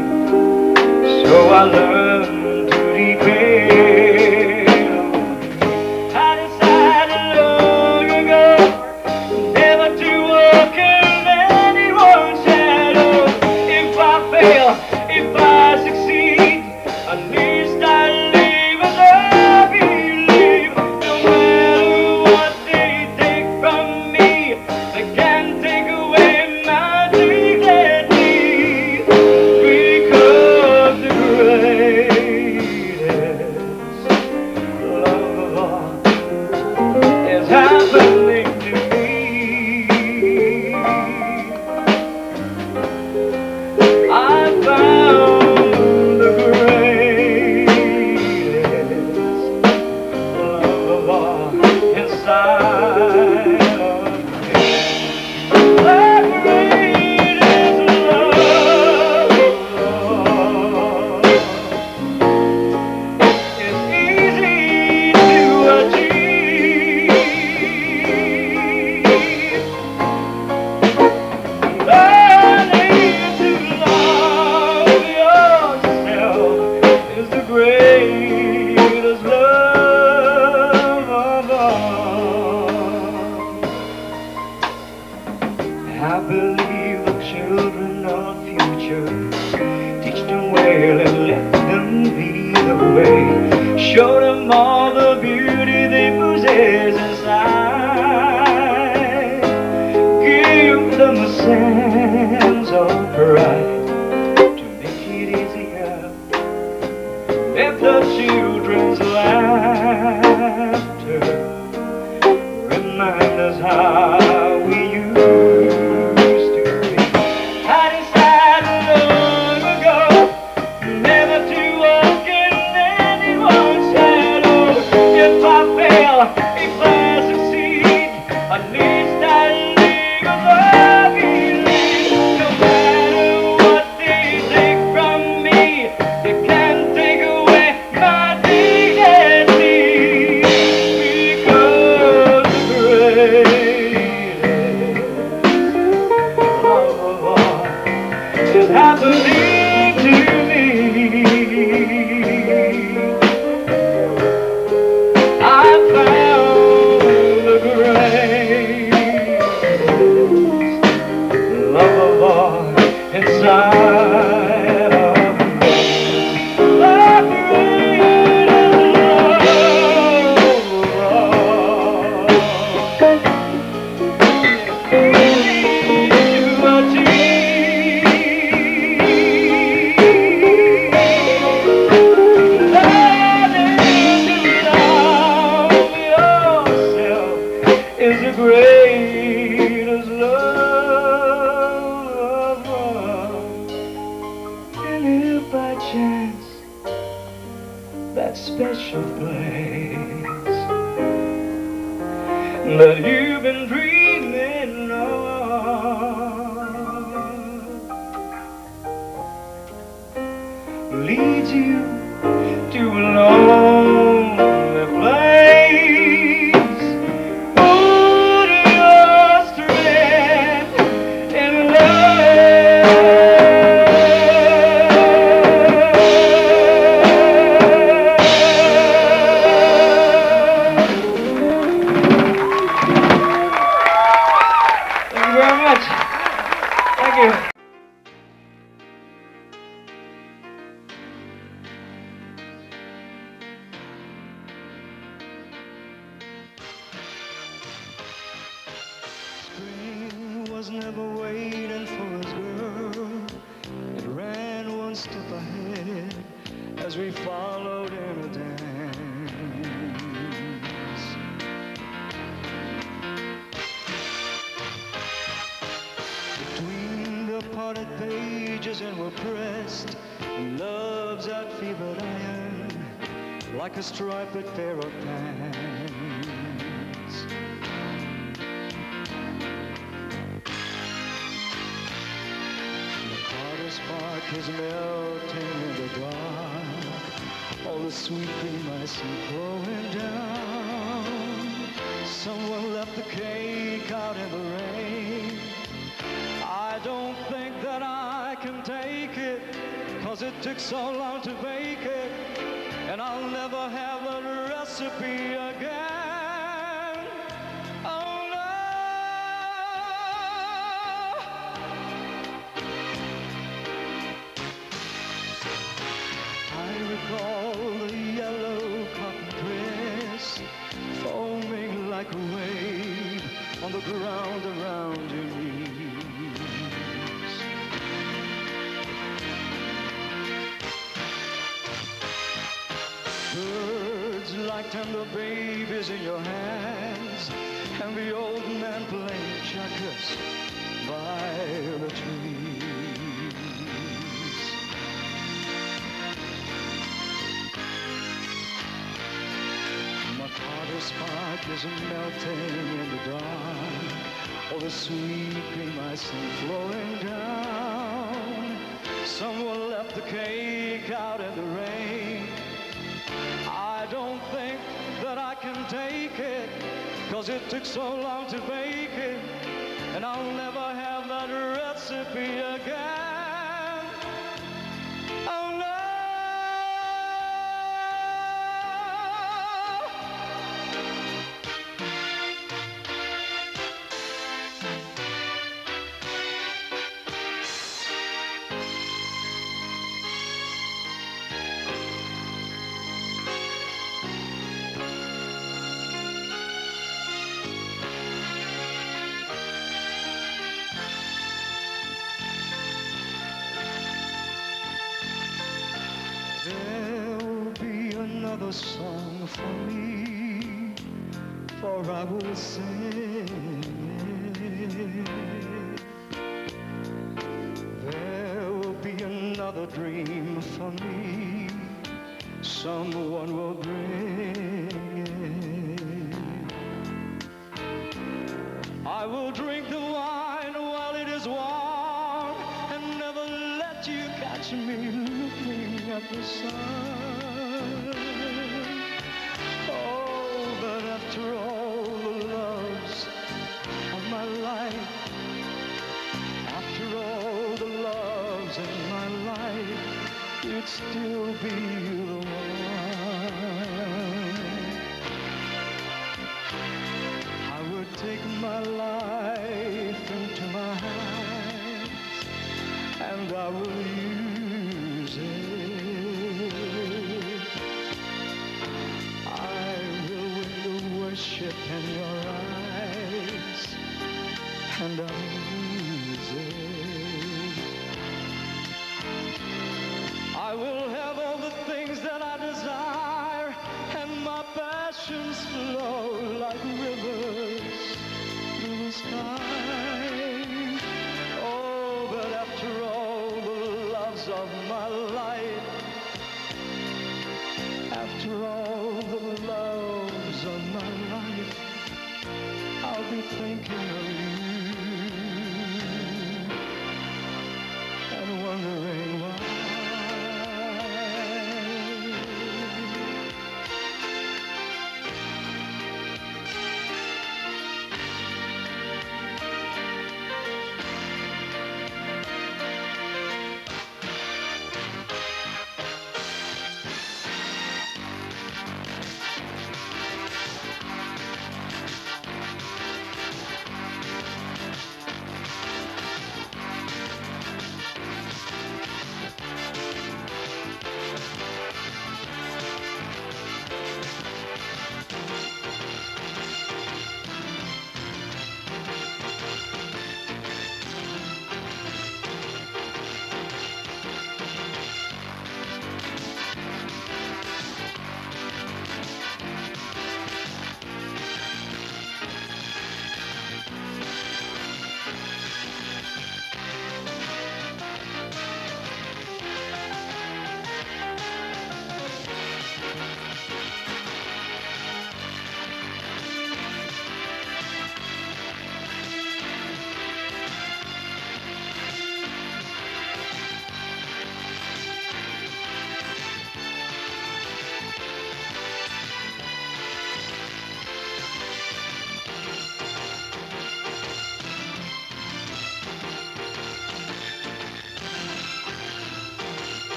So I learned to depend. I decided long ago never to walk in anyone's shadow. If I fail, if I succeed, at least I live as I believe. No matter what they take from me, they can't take away my dignity. Because the greatest love of all is happening to me. I found the greatest love of all inside of me. The greatest love of all is easy to achieve. Learning to love yourself is the greatest love of all. I believe the children are future. Teach them well and let them lead the way. Show them all the beauty they possess inside. Give them a sense of pride to make it easier. Let the children's laughter remind us how we used to be. I decided long ago never to walk in anyone's shadow. If I fail, if I succeed, at least I live as I believe. No matter what they take from me, they can't take away my dignity. Because the greatest Spring was never waiting for us, girl. It ran one step ahead as we followed in a dance. Between the parted pages and were pressed in love's that fevered iron, like a striped pair of pants. The spark is melting in the dark, all the sweet cream I see flowing down. Someone left the cake out in the rain. I don't think that I can take it, 'cause it took so long to bake it, and I'll never have that recipe again. Oh no! I recall the yellow cotton dress foaming like a wave on the ground around your knees. Birds like tender babies in your hands, and the old man playing checkers by the trees. My father's spark is melting in the dark, all the sweet cream I see flowing down. Someone left the cake out in the rain. I don't think that I can take it, 'cause it took so long to bake it, and I'll never have that recipe again. Oh no! There'll be another song for me, for I will sing it. There will be another dream for me, someone will bring it. I will drink the wine while it is warm, and never let you catch me looking at the sun. Oh, but after all the loves of my life, after all the loves in my life, you'd still be the one. I would take my life into my hands, and I will use it. I will win the worship in your eyes, and I will use it. I will have all the things that I desire, and my passions flow like rivers through the sky. Oh, but after all the loves of my life, after all the loves of my life, I'll be thinking of you and wondering why.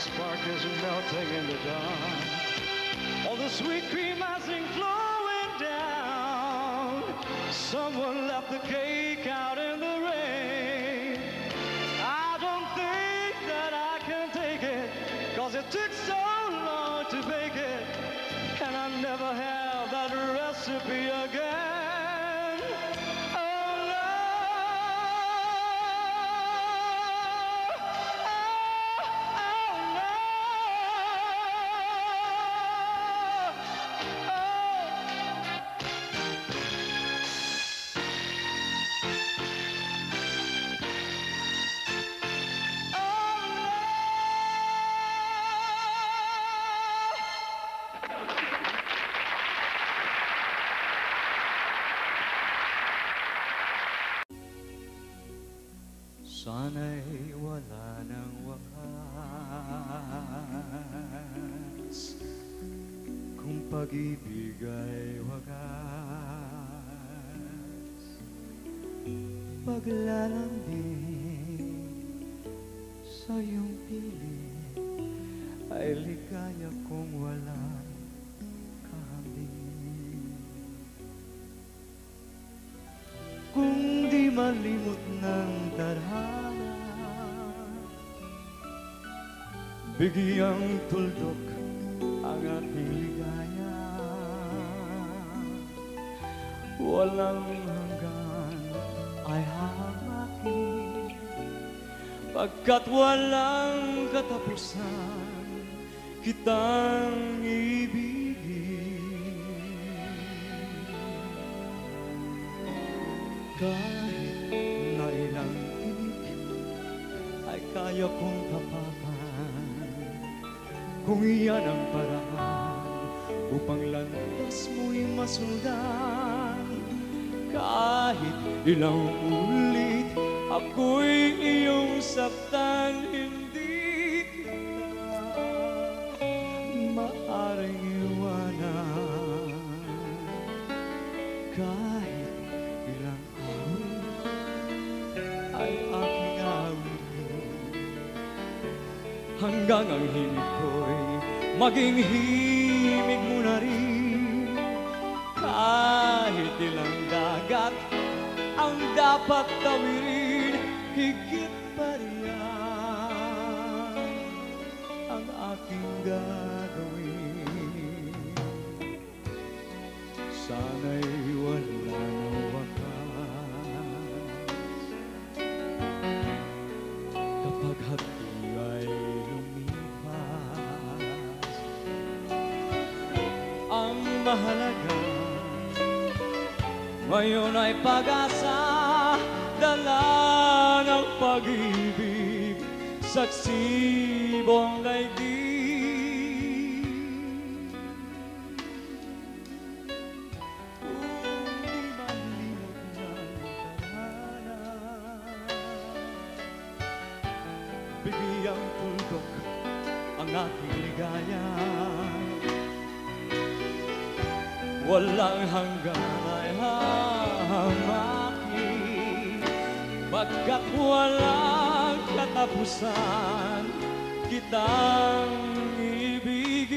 spark is melting in the dark. All the sweet cream I sing flowing down. Someone left the cake out in the rain. I don't think that I can take it, 'cause it took so long to bake it, and I never have that recipe again. Oh no, oh no, Sana'y wala ng wakas, kung pag-ibig ay wakas. Paglalambing sa iyong piling ay ligaya kung walang kahambing. Kung di malimot ng tadhana, bigyang tuldok ang ating ligaya. Walang hanggan ay hamakin, pagkat walang katapusan kitang ibigin. Kahit na ilang tinig ay kaya kong tapakan, kung iyan ang paraan upang landas mo'y masundan. Kahit ilang ulit ako'y iyong saktan, hindi kita maaring iwanan. Kahit ilang awit ay aking awitin, hanggang ang himig ko'y maging himig mo na rin. Kahit ilang dagat ang dapat tawirin, higit pa riyan ang aking gagawin. Sana'y wala ng wakas, kapag hati ay lumipas. Ang mahalaga ngayon ay pag-asa, dala ng pag-ibig, saksi buong daigdig. Kung di malimot ng tadhana, bigyang tuldok ang aking ligaya. Walang hanggan ay hamakin, pagkat walang katapusan kitang ibigin.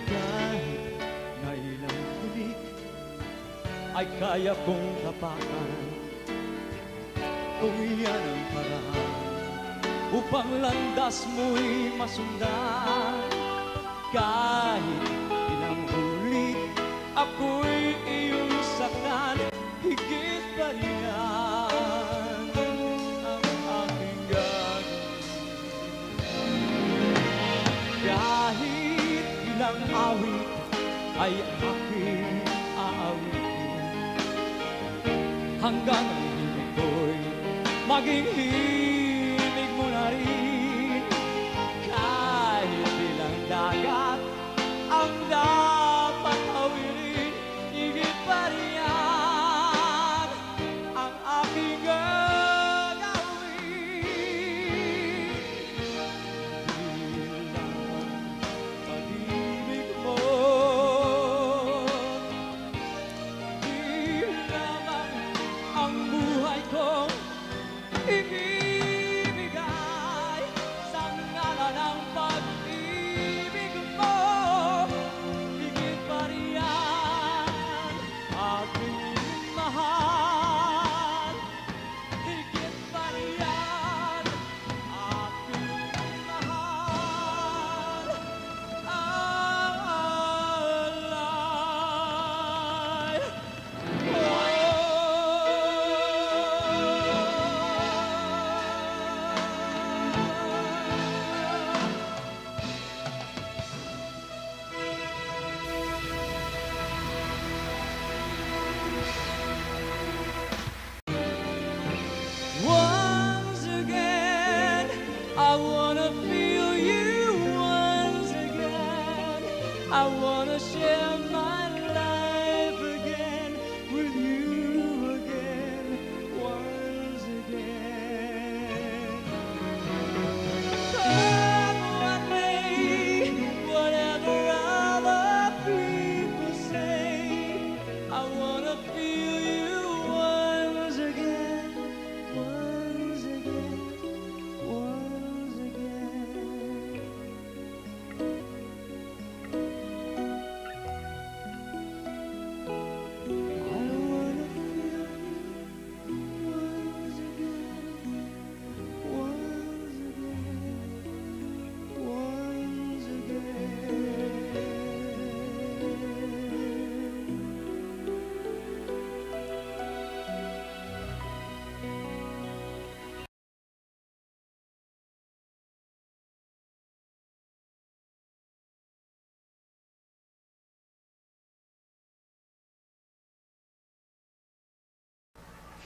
Kahit na ilang tinig ay kaya kong tapakan, kung iyan ang paraan upang landas mo'y masundan. Kahit ilang ulit ako'y iyong saktan, higit pa riyan ang aking gagawin. Kahit ilang awit ay aking aawitin, hanggang ang himig ko'y maging himig mo na rin. Kahit ilang dagat ang dapat tawirin, higit pa riyan ang aking gagawin. Di lamang pag-ibig mo, di lamang ang buhay kong ibig.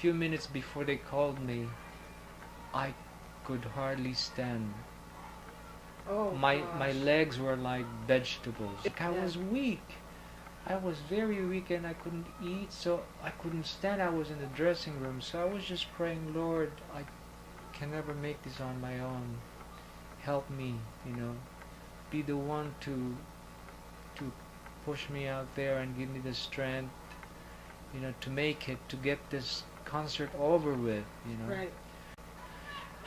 few minutes before they called me, I could hardly stand. Oh, My legs were like vegetables. I was weak. I was very weak and I couldn't eat, so I couldn't stand. I was in the dressing room, so I was just praying, Lord, I can never make this on my own. Help me, you know. Be the one to push me out there and give me the strength, you know, to make it, to get this concert over with, you know. Right.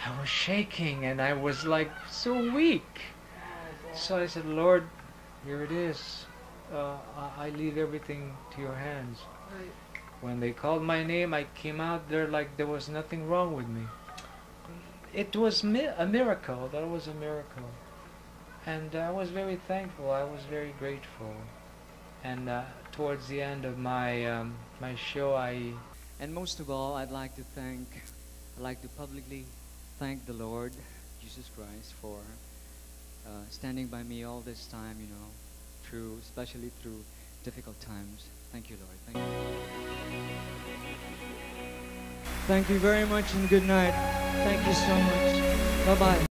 I was shaking and I was like so weak. So I said, Lord, here it is. I leave everything to your hands. Right. When they called my name, I came out there like there was nothing wrong with me. It was a miracle. That was a miracle. And I was very thankful. I was very grateful. And towards the end of my my show, And most of all, I'd like to publicly thank the Lord Jesus Christ for standing by me all this time, you know, especially through difficult times. Thank you, Lord. Thank you. Thank you very much and good night. Thank you so much. Bye-bye.